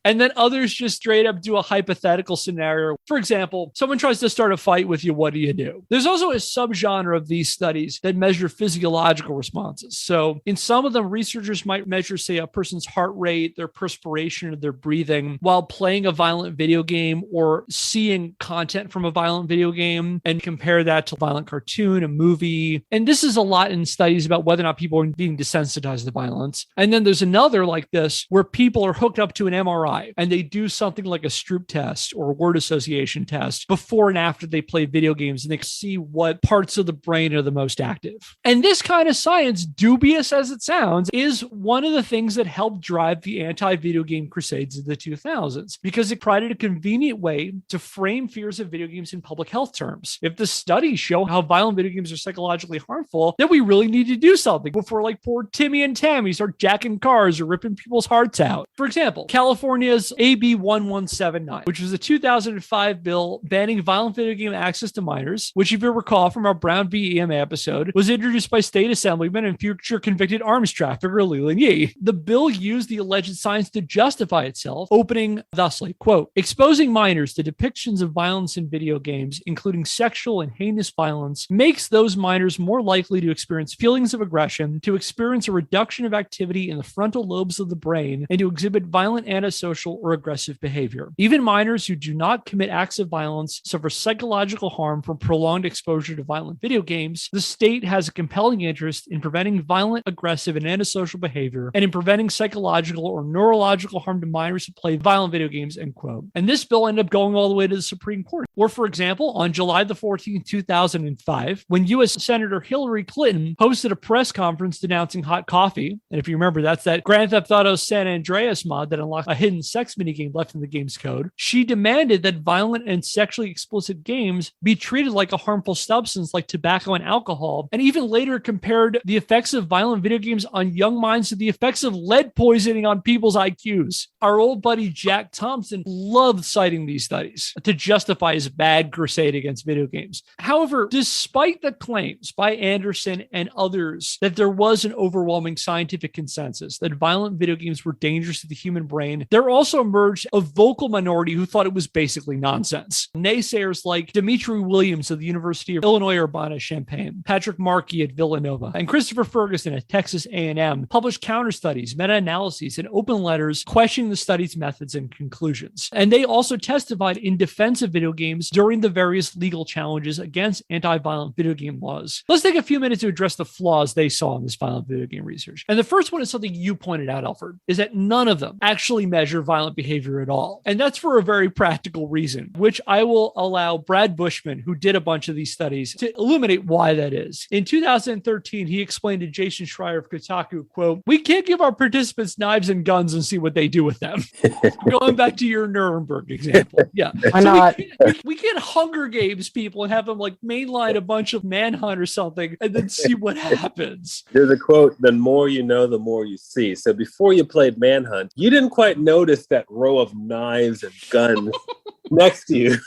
And then others just straight up do a hypothetical scenario. For example, someone tries to start a fight with you. What do you do? There's also a subgenre of these studies that measure physiological responses. So in some of them, researchers might measure, say, a person's heart rate, their perspiration, or their breathing while playing a violent video game or seeing content from a violent video game and compare that to a violent cartoon, a movie. And this is a lot in studies about whether or not people are being desensitized to violence. And then there's another like this where people are hooked up to an MRI and they do something like a Stroop test or a word association test before and after they play video games, and they see what parts of the brain are the most active. And this kind of science, dubious as it sounds, is one of the things that helped drive the anti-video game crusades of the 2000s, because it provided a convenient way to frame fears of video games in public health terms. If the studies show how violent video games are psychologically harmful, then we really need to do something before like poor Timmy and Tammy start jacking cars or ripping people's hearts out. For example, California's AB 1179, which was a 2005 bill banning violent video game access to minors, which, if you recall from our Brown v. EMA episode, was introduced by state assemblyman and future convicted arms trafficker Leland Yee. The bill used the alleged science to justify itself, opening thusly, quote, exposing minors to depictions of violence in video games, including sexual and heinous violence, makes those minors more likely to experience feelings of aggression, to experience a reduction of activity in the frontal lobes of the brain, and to exhibit violent, antisocial, or aggressive behavior. Even minors who do not commit acts of violence suffer psychological harm from prolonged exposure to violent video games. The state has a compelling interest in preventing violent, aggressive, and antisocial behavior, and in preventing psychological or neurological harm to minors who play violent video games, end quote. And this bill ended up going all the way to the Supreme Court. Or, for example, on July the 14th, 2005, when U.S. Senator Hillary Clinton hosted a press conference denouncing hot coffee, and if you remember, that's that Grand Theft Auto San Andreas mod that unlocked a hidden sex minigame left in the game's code, she demanded that violent and sexually explicit games be treated like a harmful substance like tobacco and alcohol, and even later compared the effects of violent video games on young minds to the effects of lead poisoning on people's IQs. Our old buddy Jack Thompson loved citing these studies to justify his bad crusade against video games. However, despite the claims by Anderson and others that there was an overwhelming scientific consensus that violent video games were dangerous to the human brain, there also emerged a vocal minority who thought it was basically nonsense. Naysayers like Dimitri Williams of the University of Illinois Urbana-Champaign, Patrick Markey at Villanova, and Christopher Ferguson at Texas A&M published counter-studies, meta-analyses, and open letters questioning the study's methods and conclusions. And they also testified in defense of video games during the various legal challenges against anti-violent video game laws. Let's take a few minutes to address the flaws they saw in this violent video game research. And the first one is something you pointed out, Elford, is that none of them actually measure violent behavior at all. And that's for a very practical reason, which I will allow Brad Bushman, who did a bunch of these studies, to illuminate why that is. In 2013, he explained to Jason Schreier of Kotaku, quote, we can't give our participants knives and guns and see what they do with them. Going back to your Nuremberg example. Yeah. Why not? We can't Hunger Games people and have them like mainline a bunch of Manhunt or something and then see what happens. There's a quote, the more you know, the more you see. So before you played Manhunt, you didn't quite notice that row of knives and guns next to you.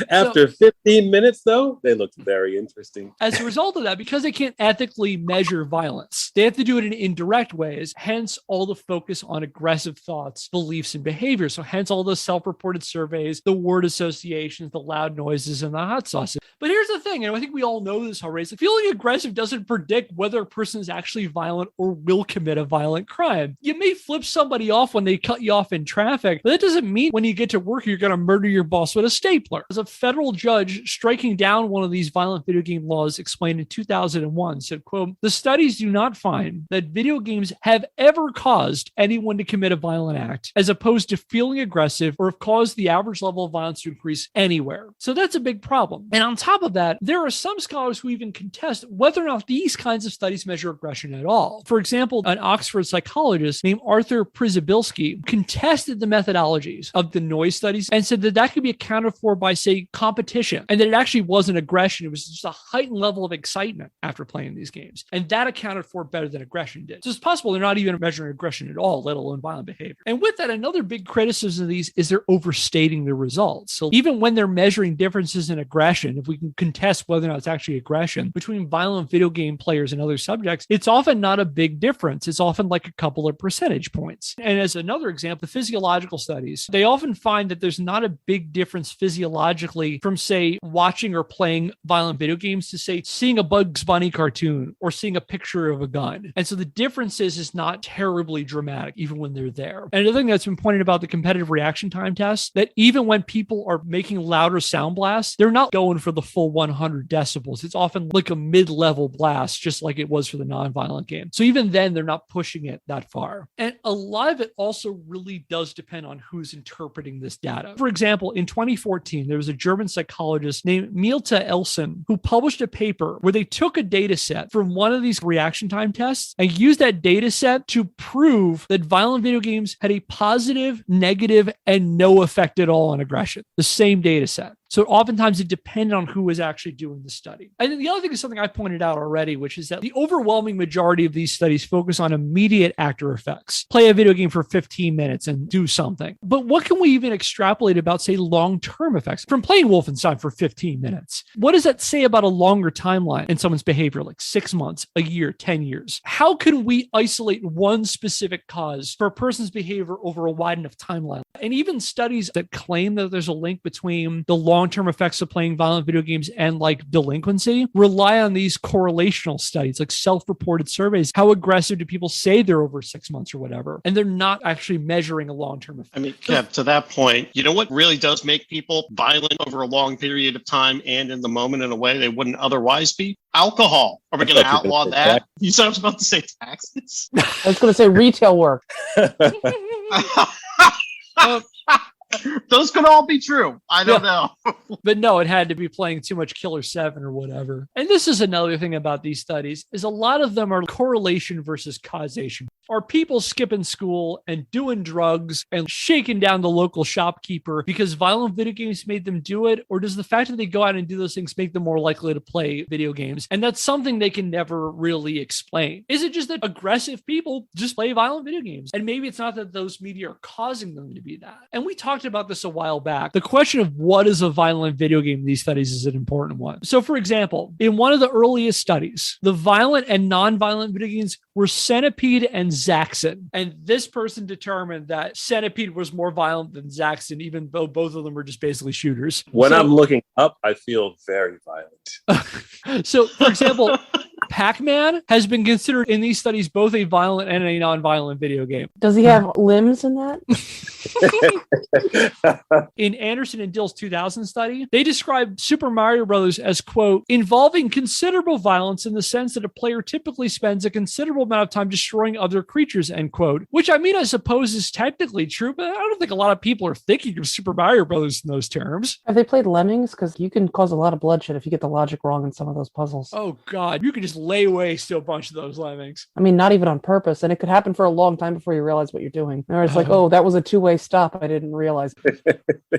After 15 minutes, though, they looked very interesting. As a result of that, because they can't ethically measure violence, they have to do it in indirect ways, hence all the focus on aggressive thoughts, beliefs, and behavior. So hence all the self-reported surveys, the word associations, the loud noises, and the hot sauces. But here's the thing, and I think we all know this already, so feeling aggressive doesn't predict whether a person is actually violent or will commit a violent crime. You may flip somebody off when they cut you off in traffic, but that doesn't mean when you get to work, you're going to murder your boss with a stapler. As a federal judge striking down one of these violent video game laws explained in 2001, said, quote, the studies do not find that video games have ever caused anyone to commit a violent act, as opposed to feeling aggressive or have caused the average level of violence to increase anywhere. So that's a big problem. And on top of that, there are some scholars who even contest whether or not these kinds of studies measure aggression at all. For example, an Oxford psychologist named Arthur Przybyłski contested the methodologies of the noise study studies and said that that could be accounted for by, say, competition, and that it actually wasn't aggression. It was just a heightened level of excitement after playing these games. And that accounted for better than aggression did. So it's possible they're not even measuring aggression at all, let alone violent behavior. And with that, another big criticism of these is they're overstating the results. So even when they're measuring differences in aggression, if we can contest whether or not it's actually aggression between violent video game players and other subjects, it's often not a big difference. It's often like a couple of percentage points. And as another example, the physiological studies, they often find that there's not a big difference physiologically from, say, watching or playing violent video games to, say, seeing a Bugs Bunny cartoon or seeing a picture of a gun. And so the difference is not terribly dramatic, even when they're there. And another thing that's been pointed about the competitive reaction time test, that even when people are making louder sound blasts, they're not going for the full 100 decibels. It's often like a mid-level blast, just like it was for the non-violent game. So even then, they're not pushing it that far. And a lot of it also really does depend on who's interpreting this data. For example, in 2014, there was a German psychologist named Mielta Elson who published a paper where they took a data set from one of these reaction time tests and used that data set to prove that violent video games had a positive, negative, and no effect at all on aggression. The same data set. So oftentimes it depended on who was actually doing the study. And then the other thing is something I pointed out already, which is that the overwhelming majority of these studies focus on immediate actor effects. Play a video game for 15 minutes and do something. But what can we even extrapolate about, say, long-term effects from playing Wolfenstein for 15 minutes? What does that say about a longer timeline in someone's behavior, like 6 months, a year, 10 years? How can we isolate one specific cause for a person's behavior over a wide enough timeline? And even studies that claim that there's a link between the long-term effects of playing violent video games and like delinquency rely on these correlational studies, like self-reported surveys. How aggressive do people say they're over 6 months or whatever? And they're not actually measuring a long-term effect. I mean, Kev, to that point, you know what really does make people violent over a long period of time and in the moment in a way they wouldn't otherwise be? Alcohol. Are we going to outlaw that? You said I was about to say taxes. I was going to say retail work. Those could all be true. I don't know. But no, it had to be playing too much Killer 7 or whatever. And this is another thing about these studies, is a lot of them are correlation versus causation. Are people skipping school and doing drugs and shaking down the local shopkeeper because violent video games made them do it? Or does the fact that they go out and do those things make them more likely to play video games? And that's something they can never really explain. Is it just that aggressive people just play violent video games? And maybe it's not that those media are causing them to be that. And we talked about this a while back. The question of what is a violent video game in these studies is an important one. So for example, in one of the earliest studies, the violent and non-violent video games were Centipede and Zaxxon. And this person determined that Centipede was more violent than Zaxxon, even though both of them were just basically shooters. When I'm looking up, I feel very violent. So, for example, Pac-Man has been considered in these studies both a violent and a non-violent video game. Does he have limbs in that? In Anderson and Dill's 2000 study, they described Super Mario Brothers as, quote, involving considerable violence in the sense that a player typically spends a considerable amount of time destroying other creatures, end quote. Which, I mean, I suppose is technically true, but I don't think a lot of people are thinking of Super Mario Brothers in those terms. Have they played Lemmings? Because you can cause a lot of bloodshed if you get the logic wrong in some of those puzzles. Oh, God. You could just lay waste to a bunch of those Lemmings. I mean, not even on purpose. And it could happen for a long time before you realize what you're doing. Or it's like, oh, that was a two-way stop. I didn't realize.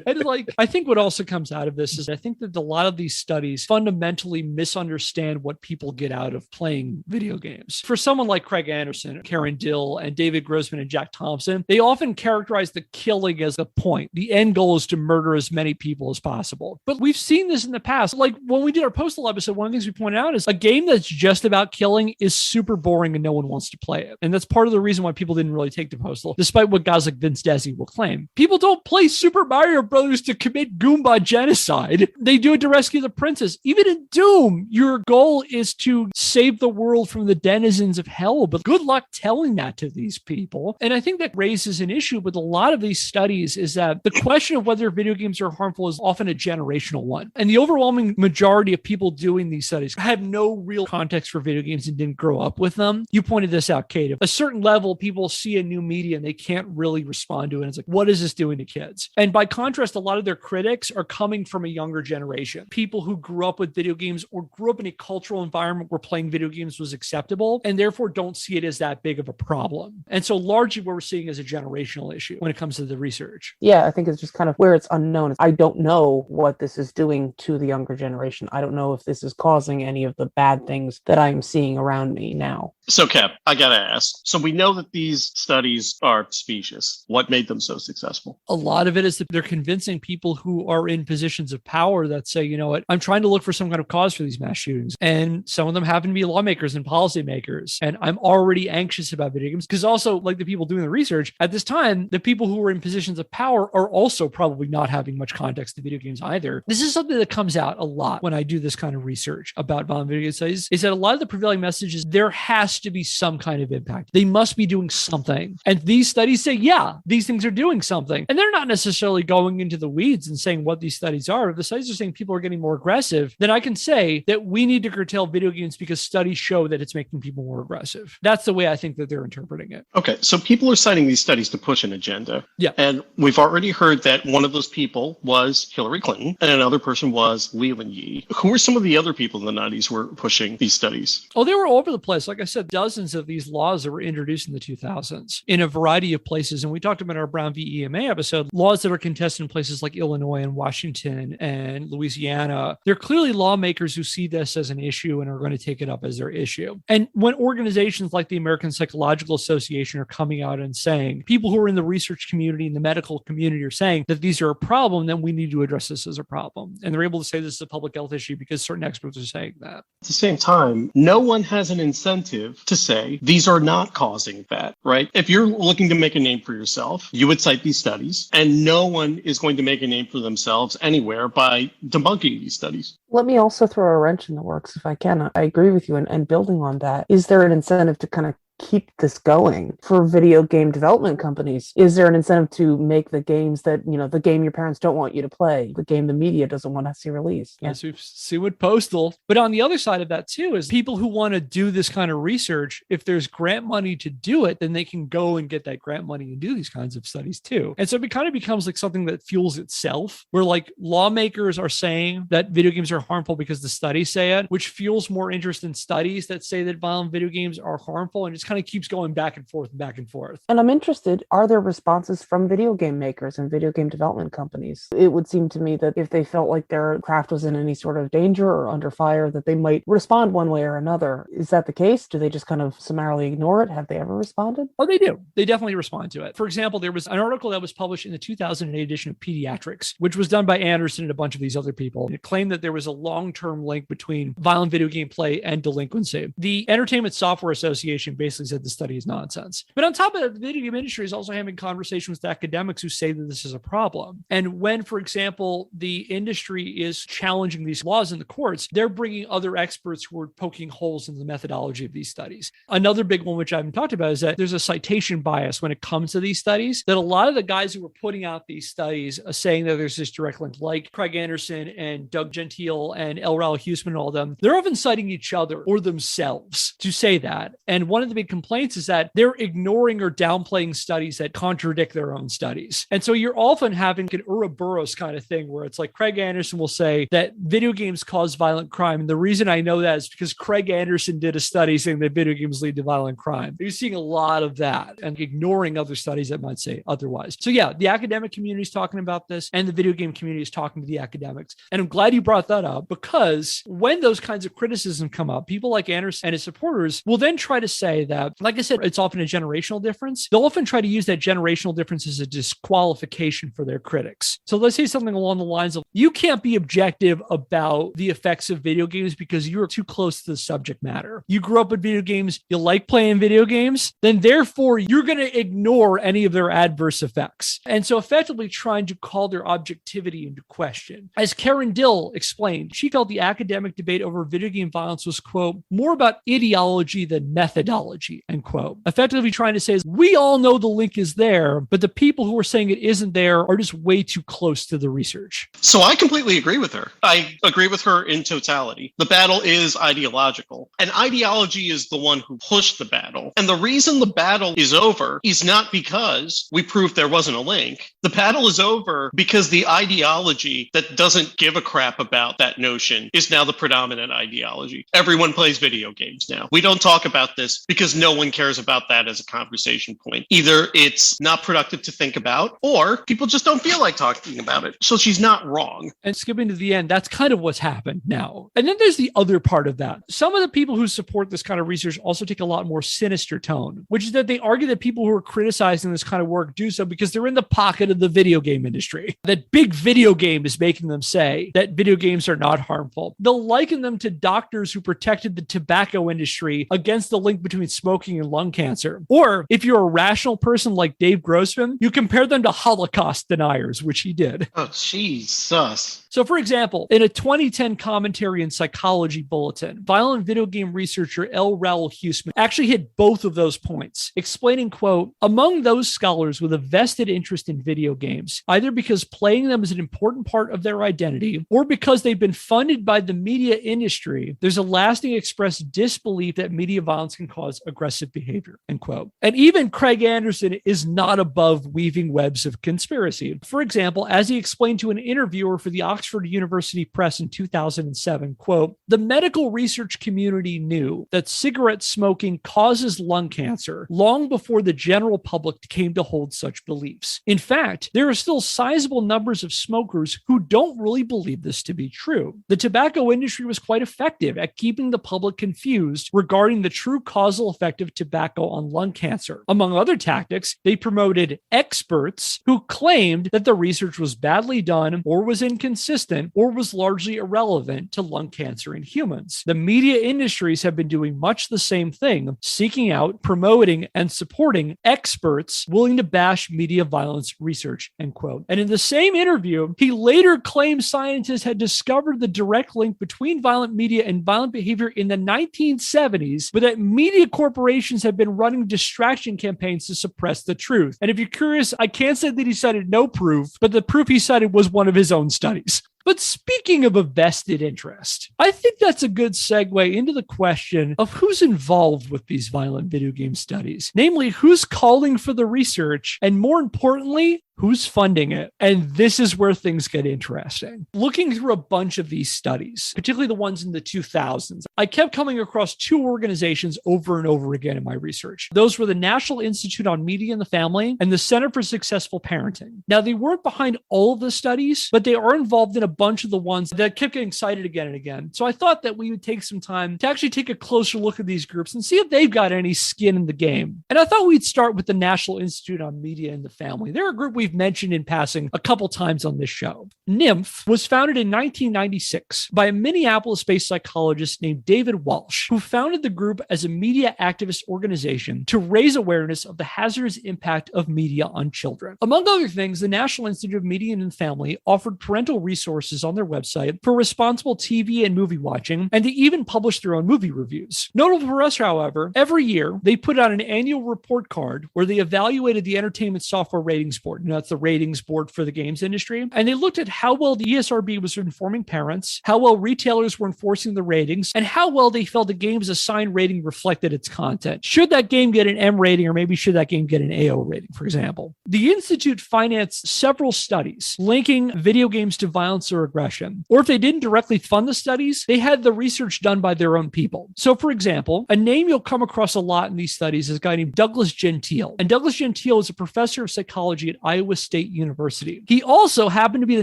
And like, I think what also comes out of this is I think that a lot of these studies fundamentally misunderstand what people get out of playing video games. For someone like Craig Anderson, Karen Dill, and David Grossman and Jack Thompson, they often characterize the killing as the point. The end goal is to murder as many people as possible. But we've seen this in the past. Like when we did our Postal episode, one of the things we pointed out is a game that's just about killing is super boring and no one wants to play it. And that's part of the reason why people didn't really take to Postal, despite what guys like Vince Desi will claim. People don't play Super Mario Brothers to commit Goomba genocide. They do it to rescue the princess. Even in Doom, your goal is to save the world from the denizens of hell. But good luck telling that to these people. And I think that raises an issue with a lot of these studies is that the question of whether video games are harmful is often a generational one. And the overwhelming majority of people doing these studies have no real context for video games and didn't grow up with them. You pointed this out, Kate. At a certain level, people see a new media and they can't really respond to it And it's like, what is this doing to kids? And by contrast, a lot of their critics are coming from a younger generation, people who grew up with video games or grew up in a cultural environment where playing video games was acceptable and therefore don't see it as that big of a problem. And so largely what we're seeing is a generational issue when it comes to the research. Yeah, I think it's just kind of where it's unknown. I don't know what this is doing to the younger generation. I don't know if this is causing any of the bad things that I'm seeing around me now. So, Kev, I got to ask. So we know that these studies are specious. What made them so successful? A lot of it is that they're convincing people who are in positions of power that say, you know what, I'm trying to look for some kind of cause for these mass shootings. And some of them happen to be lawmakers and policymakers. And I'm already anxious about video games because also, like the people doing the research at this time, the people who are in positions of power are also probably not having much context to video games either. This is something that comes out a lot when I do this kind of research about violent video game studies, is that a lot of the prevailing message is there has to be some kind of impact. They must be doing something. And these studies say, yeah, these things are doing something. And they're not necessarily going into the weeds and saying what these studies are. If the studies are saying people are getting more aggressive, then I can say that we need to curtail video games because studies show that it's making people more aggressive. That's the way I think that they're interpreting it. Okay, so people are citing these studies to push an agenda. Yeah. And we've already heard that one of those people was Hillary Clinton and another person was Leland Yee. Who were some of the other people in the 90s who were pushing these studies? Oh, they were all over the place. Like I said, dozens of these laws that were introduced in the 2000s in a variety of places. And we talked about our Brown v. EMA episode, laws that are contested in places like Illinois and Washington and Louisiana. They're clearly lawmakers who see this as an issue and are going to take it up as their issue. And when organizations like the American Psychological Association are coming out and saying, people who are in the research community and the medical community are saying that these are a problem, then we need to address this as a problem. And they're able to say this is a public health issue because certain experts are saying that. At the same time, no one has an incentive to say these are not causing that, right? If you're looking to make a name for yourself, you would cite these studies, and no one is going to make a name for themselves anywhere by debunking these studies. Let me also throw a wrench in the works if I can. I agree with you. And building on that, is there an incentive to kind of keep this going for video game development companies? Is there an incentive to make the games that, you know, the game your parents don't want you to play, the game the media doesn't want to see released? As we've seen with Postal. But on the other side of that too is people who want to do this kind of research, if there's grant money to do it, then they can go and get that grant money and do these kinds of studies too. And so it kind of becomes like something that fuels itself, where like lawmakers are saying that video games are harmful because the studies say it, which fuels more interest in studies that say that violent video games are harmful, and just kind of keeps going back and forth and back and forth. And I'm interested, are there responses from video game makers and video game development companies? It would seem to me that if they felt like their craft was in any sort of danger or under fire, that they might respond one way or another. Is that the case? Do they just kind of summarily ignore it? Have they ever responded? Oh, they do. They definitely respond to it. For example, there was an article that was published in the 2008 edition of Pediatrics, which was done by Anderson and a bunch of these other people. It claimed that there was a long-term link between violent video game play and delinquency. The Entertainment Software Association basically said the study is nonsense. But on top of that, the video game industry is also having conversations with academics who say that this is a problem. And when, for example, the industry is challenging these laws in the courts, they're bringing other experts who are poking holes in the methodology of these studies. Another big one, which I haven't talked about, is that there's a citation bias when it comes to these studies, that a lot of the guys who are putting out these studies are saying that there's this direct link, like Craig Anderson and Doug Gentile and L. Rowell Huseman and all of them. They're often citing each other or themselves to say that. And one of the big complaints is that they're ignoring or downplaying studies that contradict their own studies. And so you're often having an Ouroboros kind of thing where it's like Craig Anderson will say that video games cause violent crime. And the reason I know that is because Craig Anderson did a study saying that video games lead to violent crime. You're seeing a lot of that and ignoring other studies that might say otherwise. So yeah, the academic community is talking about this and the video game community is talking to the academics. And I'm glad you brought that up, because when those kinds of criticism come up, people like Anderson and his supporters will then try to say that, like I said, it's often a generational difference. They'll often try to use that generational difference as a disqualification for their critics. So let's say something along the lines of, you can't be objective about the effects of video games because you're too close to the subject matter. You grew up with video games, you like playing video games, then therefore you're going to ignore any of their adverse effects. And so effectively trying to call their objectivity into question. As Karen Dill explained, she felt the academic debate over video game violence was, quote, more about ideology than methodology, end quote. Effectively trying to say is, we all know the link is there, but the people who are saying it isn't there are just way too close to the research. So I completely agree with her. I agree with her in totality. The battle is ideological. And ideology is the one who pushed the battle. And the reason the battle is over is not because we proved there wasn't a link. The battle is over because the ideology that doesn't give a crap about that notion is now the predominant ideology. Everyone plays video games now. We don't talk about this because no one cares about that as a conversation point. Either it's not productive to think about, or people just don't feel like talking about it. So she's not wrong. And skipping to the end, that's kind of what's happened now. And then there's the other part of that. Some of the people who support this kind of research also take a lot more sinister tone, which is that they argue that people who are criticizing this kind of work do so because they're in the pocket of the video game industry. That big video game is making them say that video games are not harmful. They'll liken them to doctors who protected the tobacco industry against the link between smoking and lung cancer. Or if you're a rational person like Dave Grossman, you compare them to Holocaust deniers, which he did. Oh, Jesus. So, for example, in a 2010 commentary in Psychology Bulletin, violent video game researcher L. Raoul Huseman actually hit both of those points, explaining, quote, among those scholars with a vested interest in video games, either because playing them is an important part of their identity or because they've been funded by the media industry, there's a lasting expressed disbelief that media violence can cause aggressive behavior, end quote. And even Craig Anderson is not above weaving webs of conspiracy. For example, as he explained to an interviewer for the Oxford University Press in 2007, quote, the medical research community knew that cigarette smoking causes lung cancer long before the general public came to hold such beliefs. In fact, there are still sizable numbers of smokers who don't really believe this to be true. The tobacco industry was quite effective at keeping the public confused regarding the true causal effect of tobacco on lung cancer. Among other tactics, they promoted experts who claimed that the research was badly done or was inconsistent or was largely irrelevant to lung cancer in humans. The media industries have been doing much the same thing, seeking out, promoting, and supporting experts willing to bash media violence research, end quote. And in the same interview, he later claimed scientists had discovered the direct link between violent media and violent behavior in the 1970s, but that media corporations have been running distraction campaigns to suppress the truth. And if you're curious, I can't say that he cited no proof, but the proof he cited was one of his own studies. But speaking of a vested interest, I think that's a good segue into the question of who's involved with these violent video game studies. Namely, who's calling for the research, and more importantly, who's funding it? And this is where things get interesting. Looking through a bunch of these studies, particularly the ones in the 2000s, I kept coming across two organizations over and over again in my research. Those were the National Institute on Media and the Family and the Center for Successful Parenting. Now, they weren't behind all of the studies, but they are involved in a bunch of the ones that kept getting cited again and again. So I thought that we would take some time to actually take a closer look at these groups and see if they've got any skin in the game. And I thought we'd start with the National Institute on Media and the Family. They're a group we've mentioned in passing a couple times on this show. NIMF was founded in 1996 by a Minneapolis-based psychologist named David Walsh, who founded the group as a media activist organization to raise awareness of the hazardous impact of media on children. Among other things, the National Institute of Media and Family offered parental resources on their website for responsible TV and movie watching, and they even published their own movie reviews. Notable for us, however, every year they put out an annual report card where they evaluated the Entertainment Software Ratings Board. That's the ratings board for the games industry. And they looked at how well the ESRB was informing parents, how well retailers were enforcing the ratings, and how well they felt the game's assigned rating reflected its content. Should that game get an M rating, or maybe should that game get an AO rating, for example? The Institute financed several studies linking video games to violence or aggression. Or if they didn't directly fund the studies, they had the research done by their own people. So, for example, a name you'll come across a lot in these studies is a guy named Douglas Gentile. And Douglas Gentile is a professor of psychology at Iowa State University. He also happened to be the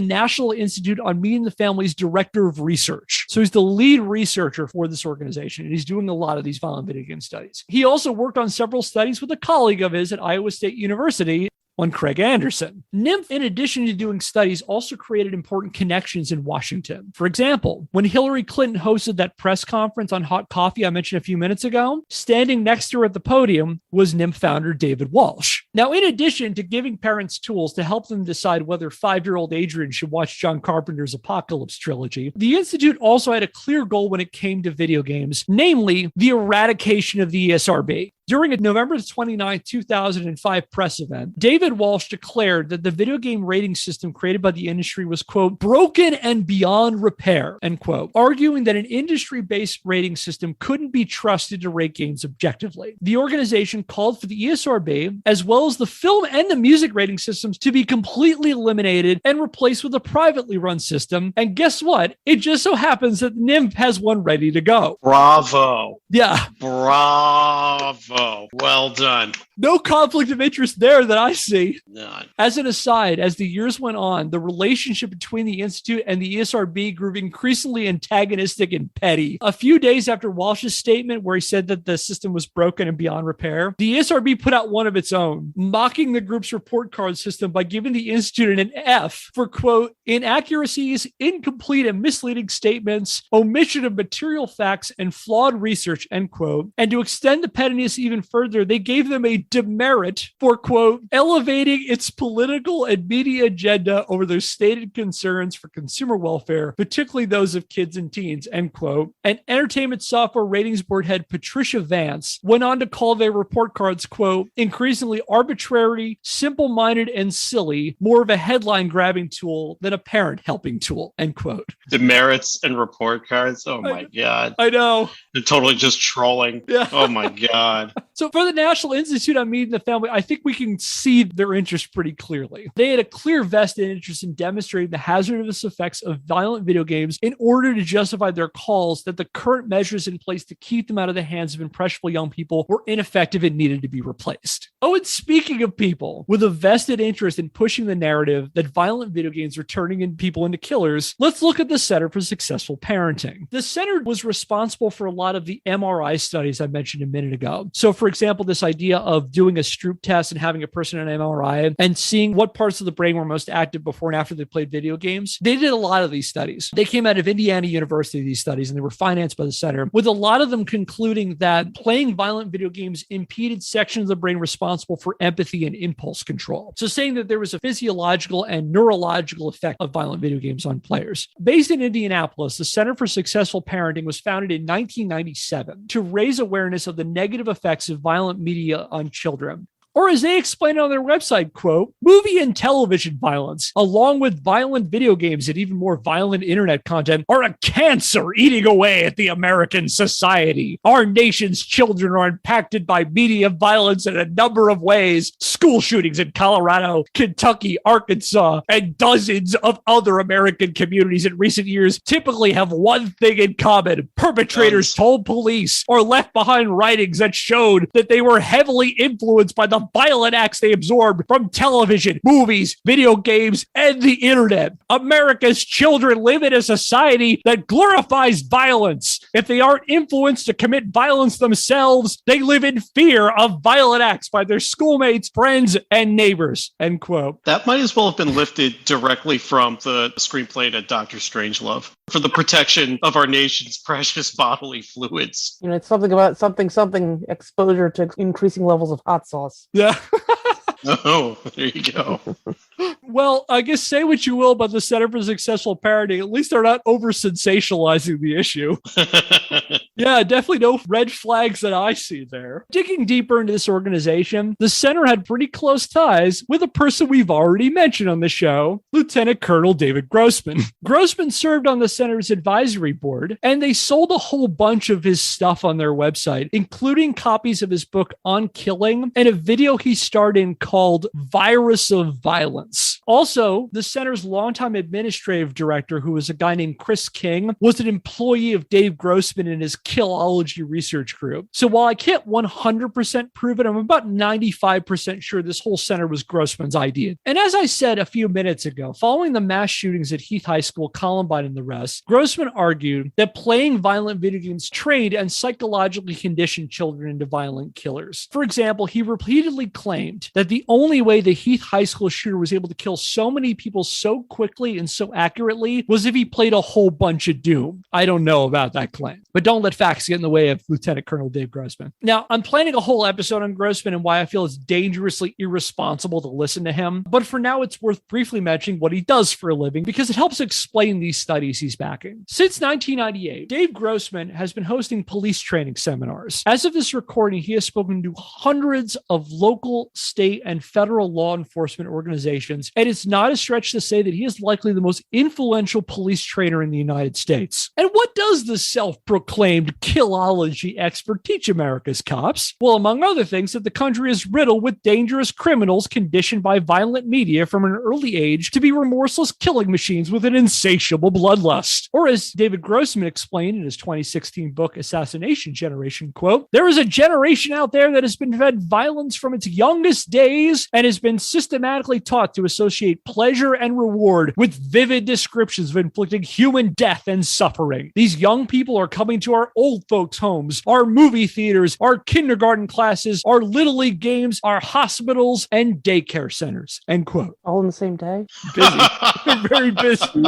National Institute on Media and the Family's director of research. So he's the lead researcher for this organization, and he's doing a lot of these violent video game studies. He also worked on several studies with a colleague of his at Iowa State University, on Craig Anderson. NIMF, in addition to doing studies, also created important connections in Washington. For example, when Hillary Clinton hosted that press conference on hot coffee I mentioned a few minutes ago, standing next to her at the podium was NIMF founder David Walsh. Now, in addition to giving parents tools to help them decide whether 5-year-old Adrian should watch John Carpenter's Apocalypse trilogy, the Institute also had a clear goal when it came to video games, namely the eradication of the ESRB. During a November 29, 2005 press event, David Walsh declared that the video game rating system created by the industry was, quote, broken and beyond repair, end quote, arguing that an industry-based rating system couldn't be trusted to rate games objectively. The organization called for the ESRB, as well as the film and the music rating systems, to be completely eliminated and replaced with a privately run system. And guess what? It just so happens that NIMP has one ready to go. Bravo. Yeah. Bravo. Well done. No conflict of interest there that I see. None. As an aside, as the years went on, the relationship between the Institute and the ESRB grew increasingly antagonistic and petty. A few days after Walsh's statement, where he said that the system was broken and beyond repair, the ESRB put out one of its own, mocking the group's report card system by giving the Institute an F for, quote, inaccuracies, incomplete and misleading statements, omission of material facts, and flawed research, end quote. And to extend the pettiness even further, they gave them a demerit for, quote, elevating its political and media agenda over their stated concerns for consumer welfare, particularly those of kids and teens, end quote. And Entertainment Software Ratings Board head Patricia Vance went on to call their report cards, quote, increasingly arbitrary, simple-minded, and silly, more of a headline-grabbing tool than a parent-helping tool, end quote. Demerits and report cards. Oh my God. I know. They're totally just trolling. Yeah. Oh my God. So for the National Institute on Media and the Family, I think we can see their interest pretty clearly. They had a clear vested interest in demonstrating the hazardous effects of violent video games in order to justify their calls that the current measures in place to keep them out of the hands of impressionable young people were ineffective and needed to be replaced. Oh, and speaking of people with a vested interest in pushing the narrative that violent video games are turning people into killers, let's look at the Center for Successful Parenting. The center was responsible for a lot of the MRI studies I mentioned a minute ago. So for example, this idea of doing a Stroop test and having a person in an MRI and seeing what parts of the brain were most active before and after they played video games. They did a lot of these studies. They came out of Indiana University, these studies, and they were financed by the center, with a lot of them concluding that playing violent video games impeded sections of the brain responsible for empathy and impulse control. So saying that there was a physiological and neurological effect of violent video games on players. Based in Indianapolis, the Center for Successful Parenting was founded in 1997 to raise awareness of the negative effects of violent media on children. Or as they explain on their website, quote, movie and television violence, along with violent video games and even more violent internet content, are a cancer eating away at the American society. Our nation's children are impacted by media violence in a number of ways. School shootings in Colorado, Kentucky, Arkansas, and dozens of other American communities in recent years typically have one thing in common. Perpetrators told police or left behind writings that showed that they were heavily influenced by the violent acts they absorbed from television, movies, video games, and the internet. America's children live in a society that glorifies violence. If they aren't influenced to commit violence themselves, they live in fear of violent acts by their schoolmates, friends, and neighbors, end quote. That might as well have been lifted directly from the screenplay to Dr. Strangelove for the protection of our nation's precious bodily fluids. You know, it's something about something exposure to increasing levels of hot sauce. Yeah. Oh, there you go. Well, I guess say what you will about the Center for Successful Parenting. At least they're not over sensationalizing the issue. Yeah, definitely no red flags that I see there. Digging deeper into this organization, the center had pretty close ties with a person we've already mentioned on the show, Lieutenant Colonel David Grossman. Grossman served on the center's advisory board, and they sold a whole bunch of his stuff on their website, including copies of his book On Killing and a video he starred in called Virus of Violence. Also, the center's longtime administrative director, who was a guy named Chris King, was an employee of Dave Grossman and his Killology research group. So while I can't 100% prove it, I'm about 95% sure this whole center was Grossman's idea. And as I said a few minutes ago, following the mass shootings at Heath High School, Columbine, and the rest, Grossman argued that playing violent video games trained and psychologically conditioned children into violent killers. For example, he repeatedly claimed that the only way the Heath High School shooter was able to kill so many people so quickly and so accurately was if he played a whole bunch of Doom. I don't know about that claim, but don't let let facts get in the way of Lieutenant Colonel Dave Grossman. Now, I'm planning a whole episode on Grossman and why I feel it's dangerously irresponsible to listen to him. But for now, it's worth briefly mentioning what he does for a living because it helps explain these studies he's backing. Since 1998, Dave Grossman has been hosting police training seminars. As of this recording, he has spoken to hundreds of local, state, and federal law enforcement organizations, and it's not a stretch to say that he is likely the most influential police trainer in the United States. And what does the self-proclaimed killology expert teach America's cops? Well, among other things, that the country is riddled with dangerous criminals conditioned by violent media from an early age to be remorseless killing machines with an insatiable bloodlust. Or as David Grossman explained in his 2016 book, Assassination Generation, quote, there is a generation out there that has been fed violence from its youngest days and has been systematically taught to associate pleasure and reward with vivid descriptions of inflicting human death and suffering. These young people are coming to our old folks' homes, our movie theaters, our kindergarten classes, our little league games, our hospitals, and daycare centers, end quote. All in the same day? Busy. Very busy.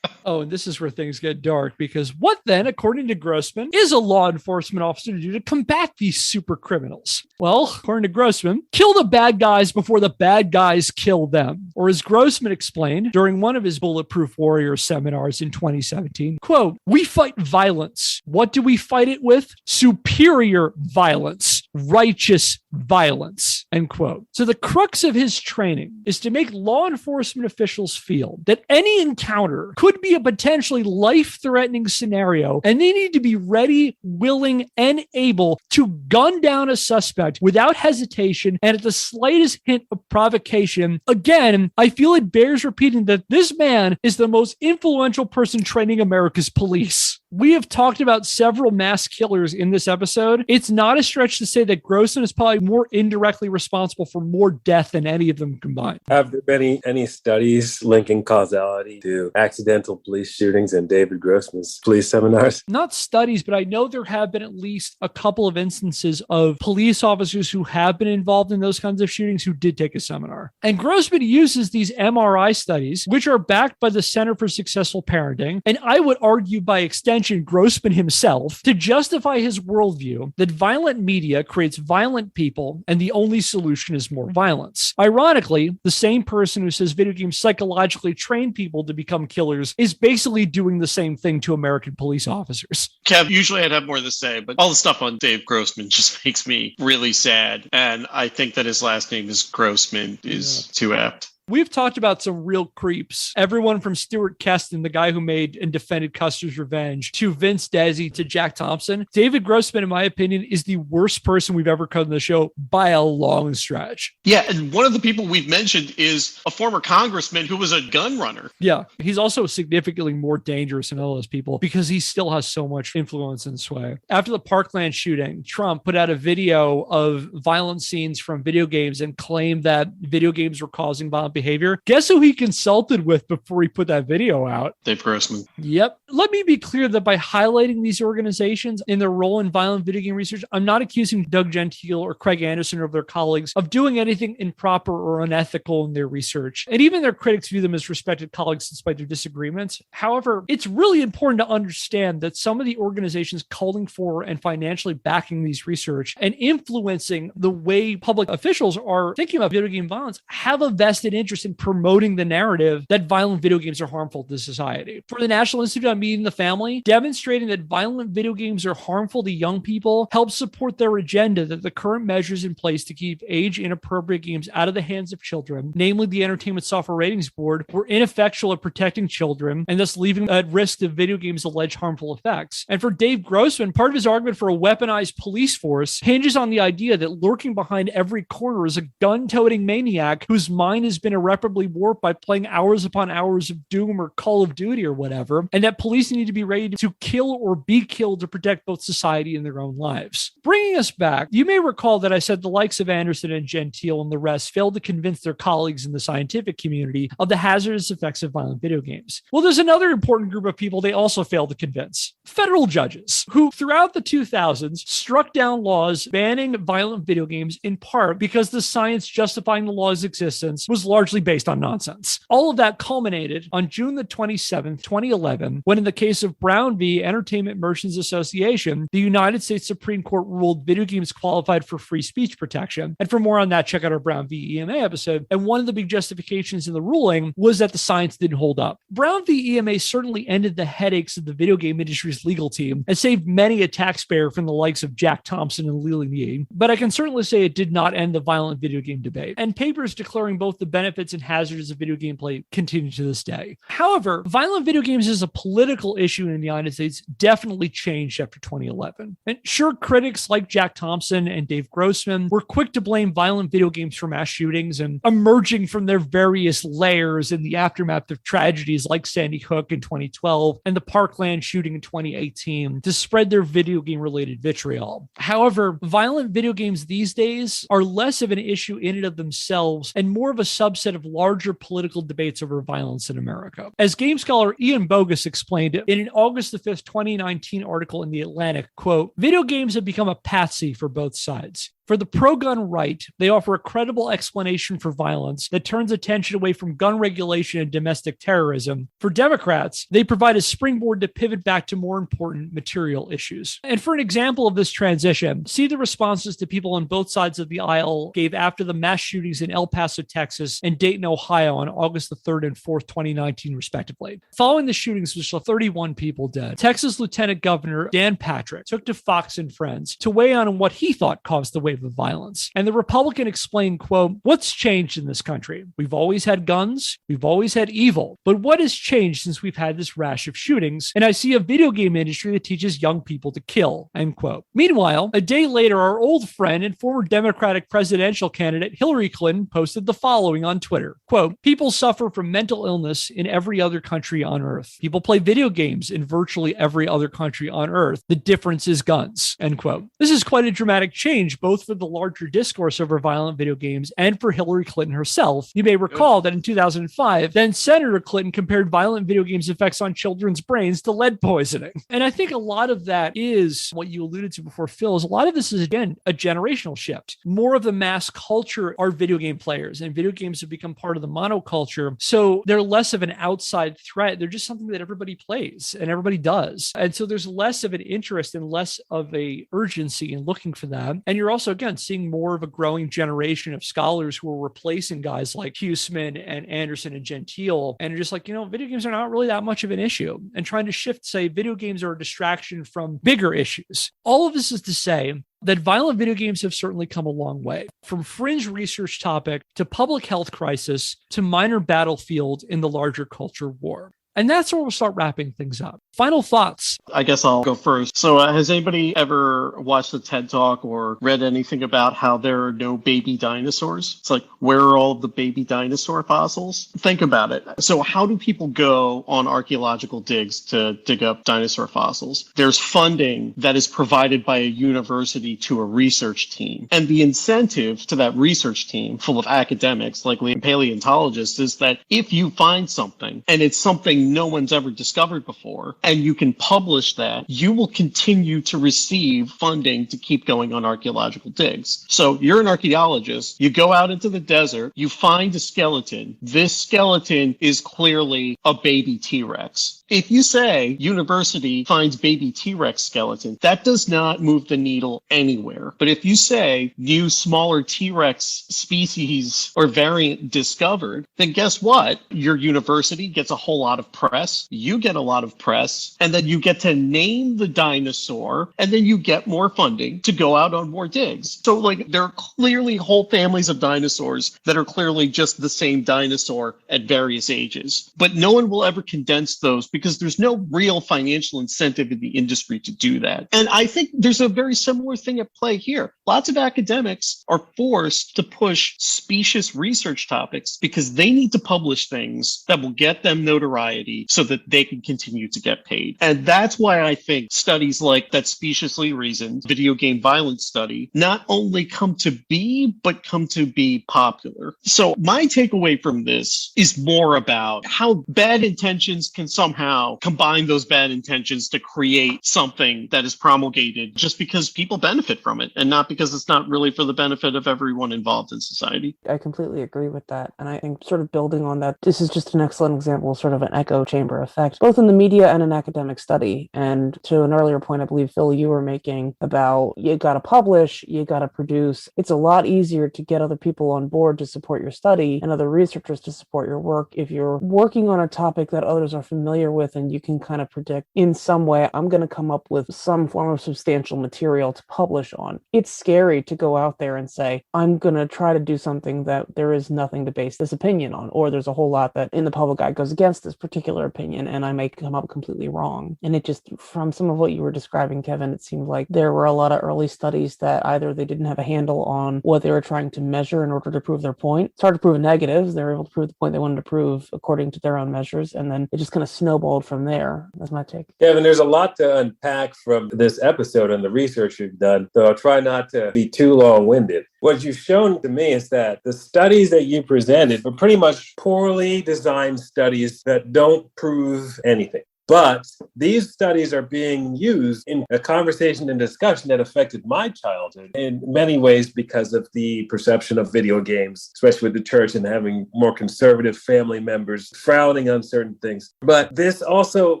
Oh, and this is where things get dark because what then, according to Grossman, is a law enforcement officer to do to combat these super criminals? Well, according to Grossman, kill the bad guys before the bad guys kill them. Or as Grossman explained during one of his Bulletproof Warrior seminars in 2017, quote, we fight violence. What do we fight it with? Superior violence. Righteous violence, end quote. So the crux of his training is to make law enforcement officials feel that any encounter could be a potentially life-threatening scenario, and they need to be ready, willing, and able to gun down a suspect without hesitation and at the slightest hint of provocation. Again, I feel it bears repeating that this man is the most influential person training America's police. We have talked about several mass killers in this episode. It's not a stretch to say that Grossman is probably more indirectly responsible for more death than any of them combined. Have there been any studies linking causality to accidental police shootings in David Grossman's police seminars? Not studies, but I know there have been at least a couple of instances of police officers who have been involved in those kinds of shootings who did take a seminar. And Grossman uses these MRI studies, which are backed by the Center for Successful Parenting, and I would argue by extension Grossman himself, to justify his worldview that violent media creates violent people and the only solution is more violence. Ironically, the same person who says video games psychologically train people to become killers is basically doing the same thing to American police officers. Kev, usually I'd have more to say, but all the stuff on Dave Grossman just makes me really sad. And I think that his last name is Grossman is too apt. We've talked about some real creeps. Everyone from Stuart Keston, the guy who made and defended Custer's Revenge, to Vince Desi, to Jack Thompson. David Grossman, in my opinion, is the worst person we've ever covered on the show by a long stretch. Yeah, and one of the people we've mentioned is a former congressman who was a gun runner. Yeah, he's also significantly more dangerous than all those people because he still has so much influence and sway. After the Parkland shooting, Trump put out a video of violent scenes from video games and claimed that video games were causing violent behavior. Guess who he consulted with before he put that video out? Dave Grossman. Yep. Let me be clear that by highlighting these organizations in their role in violent video game research, I'm not accusing Doug Gentile or Craig Anderson or their colleagues of doing anything improper or unethical in their research. And even their critics view them as respected colleagues despite their disagreements. However, it's really important to understand that some of the organizations calling for and financially backing these research and influencing the way public officials are thinking about video game violence have a vested interest in promoting the narrative that violent video games are harmful to society. For the National Institute on Meeting the Family, demonstrating that violent video games are harmful to young people helps support their agenda that the current measures in place to keep age-inappropriate games out of the hands of children, namely the Entertainment Software Ratings Board, were ineffectual at protecting children and thus leaving at risk the video games' alleged harmful effects. And for Dave Grossman, part of his argument for a weaponized police force hinges on the idea that lurking behind every corner is a gun-toting maniac whose mind has been irreparably warped by playing hours upon hours of Doom or Call of Duty or whatever, and that police need to be ready to kill or be killed to protect both society and their own lives. Bringing us back, you may recall that I said the likes of Anderson and Gentile and the rest failed to convince their colleagues in the scientific community of the hazardous effects of violent video games. Well, there's another important group of people they also failed to convince. Federal judges, who throughout the 2000s struck down laws banning violent video games in part because the science justifying the law's existence was largely largely based on nonsense. All of that culminated on June the 27th, 2011, when in the case of Brown v. Entertainment Merchants Association, the United States Supreme Court ruled video games qualified for free speech protection. And for more on that, check out our Brown v. EMA episode. And one of the big justifications in the ruling was that the science didn't hold up. Brown v. EMA certainly ended the headaches of the video game industry's legal team and saved many a taxpayer from the likes of Jack Thompson and Lily Yee. But I can certainly say it did not end the violent video game debate. And papers declaring both the benefits and hazards of video gameplay continue to this day. However, violent video games as a political issue in the United States definitely changed after 2011. And sure, critics like Jack Thompson and Dave Grossman were quick to blame violent video games for mass shootings and emerging from their various layers in the aftermath of tragedies like Sandy Hook in 2012 and the Parkland shooting in 2018 to spread their video game related vitriol. However, violent video games these days are less of an issue in and of themselves and more of a subset of larger political debates over violence in America. As game scholar Ian Bogus explained in an August the 5th, 2019 article in The Atlantic, quote, "Video games have become a patsy for both sides. For the pro-gun right, they offer a credible explanation for violence that turns attention away from gun regulation and domestic terrorism. For Democrats, they provide a springboard to pivot back to more important material issues." And for an example of this transition, see the responses to people on both sides of the aisle gave after the mass shootings in El Paso, Texas, and Dayton, Ohio on August the 3rd and 4th, 2019, respectively. Following the shootings, which saw 31 people dead, Texas Lieutenant Governor Dan Patrick took to Fox and Friends to weigh on what he thought caused the wave of violence. And the Republican explained, quote, "What's changed in this country? We've always had guns. We've always had evil. But what has changed since we've had this rash of shootings? And I see a video game industry that teaches young people to kill," end quote. Meanwhile, a day later, our old friend and former Democratic presidential candidate Hillary Clinton posted the following on Twitter, quote, "People suffer from mental illness in every other country on earth. People play video games in virtually every other country on earth. The difference is guns," end quote. This is quite a dramatic change, both for the larger discourse over violent video games and for Hillary Clinton herself. You may recall that in 2005, then Senator Clinton compared violent video games' effects on children's brains to lead poisoning. And I think a lot of that is what you alluded to before, Phil, is a lot of this is, again, a generational shift. More of the mass culture are video game players, and video games have become part of the monoculture. So they're less of an outside threat. They're just something that everybody plays and everybody does. And so there's less of an interest and less of a urgency in looking for that. And you're also, again, seeing more of a growing generation of scholars who are replacing guys like Huseman and Anderson and Gentile, and are just like, video games are not really that much of an issue, and trying to shift, say, video games are a distraction from bigger issues. All of this is to say that violent video games have certainly come a long way, from fringe research topic to public health crisis to minor battlefield in the larger culture war. And that's where we'll start wrapping things up. Final thoughts. I guess I'll go first. So has anybody ever watched a TED Talk or read anything about how there are no baby dinosaurs? It's like, where are all the baby dinosaur fossils? Think about it. So how do people go on archaeological digs to dig up dinosaur fossils? There's funding that is provided by a university to a research team. And the incentive to that research team, full of academics, likely paleontologists, is that if you find something and it's something no one's ever discovered before, and you can publish that, you will continue to receive funding to keep going on archaeological digs. So you're an archaeologist, you go out into the desert, you find a skeleton. This skeleton is clearly a baby T-Rex. If you say university finds baby T-Rex skeleton, that does not move the needle anywhere. But if you say new smaller T-Rex species or variant discovered, then guess what? Your university gets a whole lot of press, you get a lot of press, and then you get to name the dinosaur, and then you get more funding to go out on more digs. So there are clearly whole families of dinosaurs that are clearly just the same dinosaur at various ages. But no one will ever condense those because there's no real financial incentive in the industry to do that. And I think there's a very similar thing at play here. Lots of academics are forced to push specious research topics because they need to publish things that will get them notoriety so that they can continue to get paid. And that's why I think studies like that speciously reasoned video game violence study not only come to be, but come to be popular. So my takeaway from this is more about how bad intentions can somehow somehow combine those bad intentions to create something that is promulgated just because people benefit from it and not because it's not really for the benefit of everyone involved in society. I completely agree with that. And I think sort of building on that, this is just an excellent example of sort of an echo chamber effect, both in the media and in academic study. And to an earlier point, I believe, Phil, you were making about you got to publish, you got to produce. It's a lot easier to get other people on board to support your study and other researchers to support your work if you're working on a topic that others are familiar with and you can kind of predict in some way, I'm going to come up with some form of substantial material to publish on. It's scary to go out there and say, I'm going to try to do something that there is nothing to base this opinion on, or there's a whole lot that in the public eye goes against this particular opinion and I may come up completely wrong. And it just, from some of what you were describing, Kevin, it seemed like there were a lot of early studies that either they didn't have a handle on what they were trying to measure in order to prove their point. It's hard to prove negatives. They were able to prove the point they wanted to prove according to their own measures. And then it just kind of snowballed from there. That's my take. Kevin, there's a lot to unpack from this episode and the research you've done, so I'll try not to be too long-winded. What you've shown to me is that the studies that you presented are pretty much poorly designed studies that don't prove anything. But these studies are being used in a conversation and discussion that affected my childhood in many ways because of the perception of video games, especially with the church and having more conservative family members frowning on certain things. But this also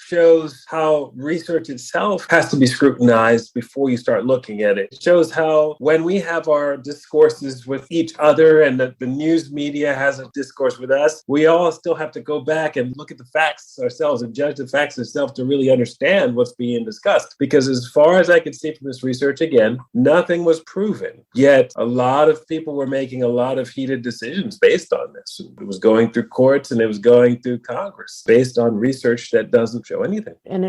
shows how research itself has to be scrutinized before you start looking at it. It shows how when we have our discourses with each other and the news media has a discourse with us, we all still have to go back and look at the facts ourselves and judge the facts itself to really understand what's being discussed. Because as far as I could see from this research, again, nothing was proven. Yet a lot of people were making a lot of heated decisions based on this. It was going through courts and it was going through Congress based on research that doesn't show anything. And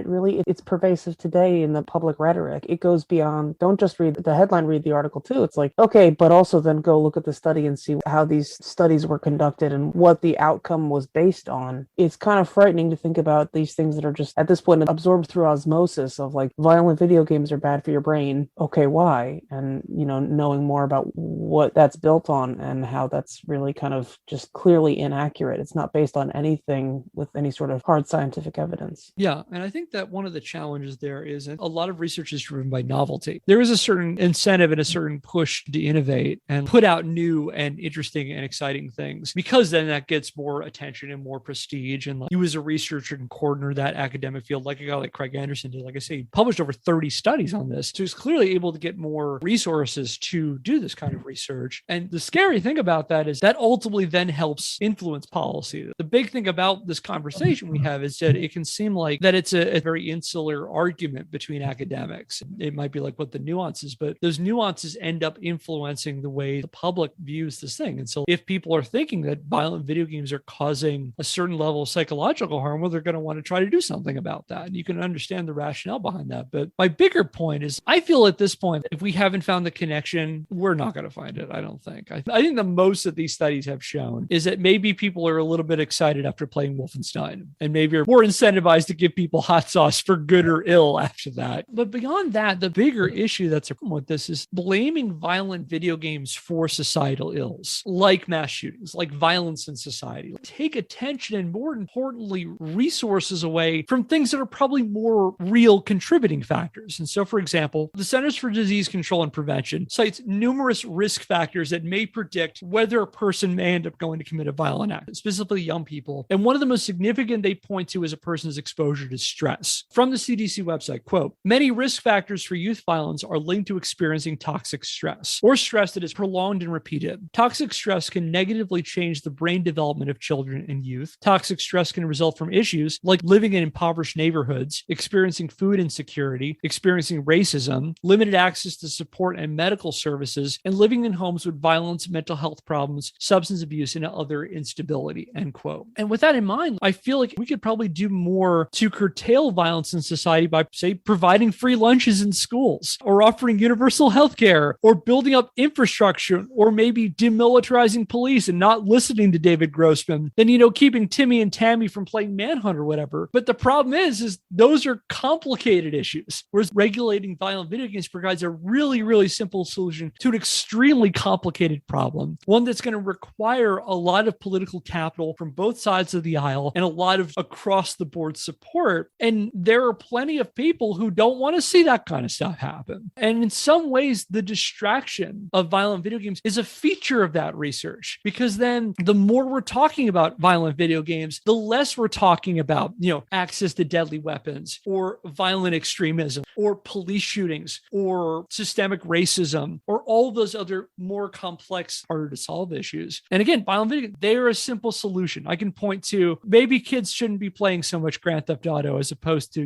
it's pervasive today in the public rhetoric. It goes beyond, don't just read the headline, read the article too. It's like, okay, but also then go look at the study and see how these studies were conducted and what the outcome was based on. It's kind of frightening to think about these things that are just at this point absorbed through osmosis of like violent video games are bad for your brain. Okay, why? And, knowing more about what that's built on and how that's really kind of just clearly inaccurate. It's not based on anything with any sort of hard scientific evidence. Yeah. And I think that one of the challenges there is a lot of research is driven by novelty. There is a certain incentive and a certain push to innovate and put out new and interesting and exciting things, because then that gets more attention and more prestige. And like you as a researcher can corner that academic field like a guy like Craig Anderson did. Like I say, he published over 30 studies on this. So he's clearly able to get more resources to do this kind of research. And the scary thing about that is that ultimately then helps influence policy. The big thing about this conversation we have is that it can seem like that it's a very insular argument between academics. It might be like what the nuances, but those nuances end up influencing the way the public views this thing. And so if people are thinking that violent video games are causing a certain level of psychological harm, well, they're going to want to try to do something about that. And you can understand the rationale behind that. But my bigger point is, I feel at this point, if we haven't found the connection, we're not going to find it. I don't think. I think the most that these studies have shown is that maybe people are a little bit excited after playing Wolfenstein and maybe are more incentivized to give people hot sauce for good or ill after that. But beyond that, the bigger issue that's a problem with this is blaming violent video games for societal ills, like mass shootings, like violence in society. Take attention and, more importantly, resources away from things that are probably more real contributing factors. And so, for example, the Centers for Disease Control and Prevention cites numerous risk factors that may predict whether a person may end up going to commit a violent act, specifically young people. And one of the most significant they point to is a person's exposure to stress. From the CDC website, quote, many risk factors for youth violence are linked to experiencing toxic stress or stress that is prolonged and repeated. Toxic stress can negatively change the brain development of children and youth. Toxic stress can result from issues like living in impoverished neighborhoods, experiencing food insecurity, experiencing racism, limited access to support and medical services, and living in homes with violence, mental health problems, substance abuse, and other instability, end quote. And with that in mind, I feel like we could probably do more to curtail violence in society by, say, providing free lunches in schools, or offering universal health care, or building up infrastructure, or maybe demilitarizing police and not listening to David Grossman, than, keeping Timmy and Tammy from playing Manhunt or whatever. But the problem is those are complicated issues, whereas regulating violent video games provides a really, really simple solution to an extremely complicated problem, one that's going to require a lot of political capital from both sides of the aisle and a lot of across the board support. And there are plenty of people who don't want to see that kind of stuff happen. And in some ways, the distraction of violent video games is a feature of that research, because then the more we're talking about violent video games, the less we're talking about, access to deadly weapons or violent extremism or police shootings or systemic racism or all those other more complex, harder to solve issues. And again, violent video games, they are a simple solution. I can point to maybe kids shouldn't be playing so much Grand Theft Auto as opposed to,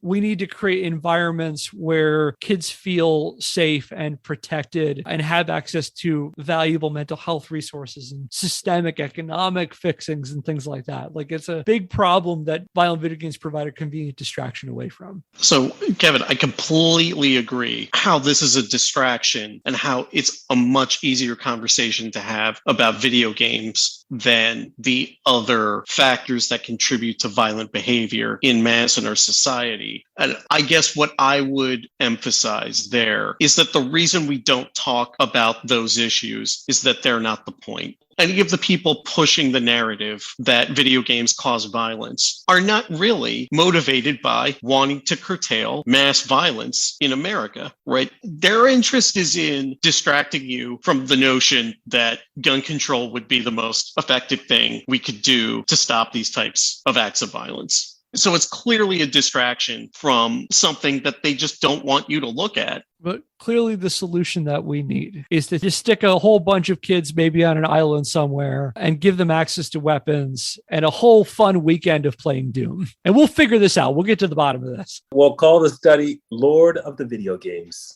we need to create environments where kids feel safe and protected and have access to valuable mental health resources and systemic economic fixings and things like that. Like, it's a big problem that violent video games provide a convenient distraction away from. So, Kevin, I completely agree how this is a distraction and how it's a much easier conversation to have about video games than the other factors that contribute to violent behavior in mass in our society. And I guess what I would emphasize there is that the reason we don't talk about those issues is that they're not the point. Any of the people pushing the narrative that video games cause violence are not really motivated by wanting to curtail mass violence in America, right? Their interest is in distracting you from the notion that gun control would be the most effective thing we could do to stop these types of acts of violence. So it's clearly a distraction from something that they just don't want you to look at. But clearly the solution that we need is to just stick a whole bunch of kids maybe on an island somewhere and give them access to weapons and a whole fun weekend of playing Doom. And we'll figure this out. We'll get to the bottom of this. We'll call the study Lord of the Video Games.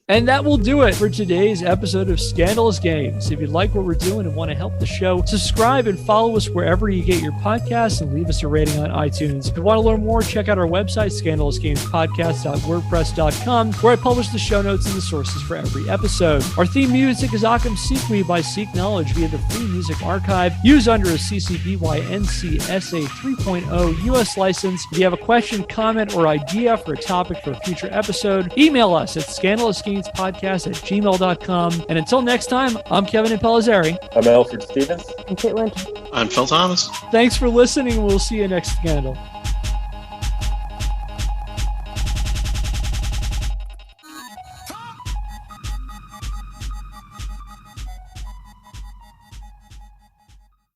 And that will do it for today's episode of Scandalous Games. If you like what we're doing and want to help the show, subscribe and follow us wherever you get your podcasts and leave us a rating on iTunes. If you want to learn more, check out our website, scandalousgamespodcast.wordpress.com, where I publish the show notes and the sources for every episode. Our theme music is Occam Seek Me by Seek Knowledge via the Free Music Archive, used under a CC BY NCSA 3.0 US license. If you have a question, comment, or idea for a topic for a future episode, email us at scandalousgamespodcast@gmail.com. And until next time, I'm Kevin Impellizeri. I'm Elford Stephens. And Kate Lynch. I'm Phil Thomas. Thanks for listening. We'll see you next Scandal.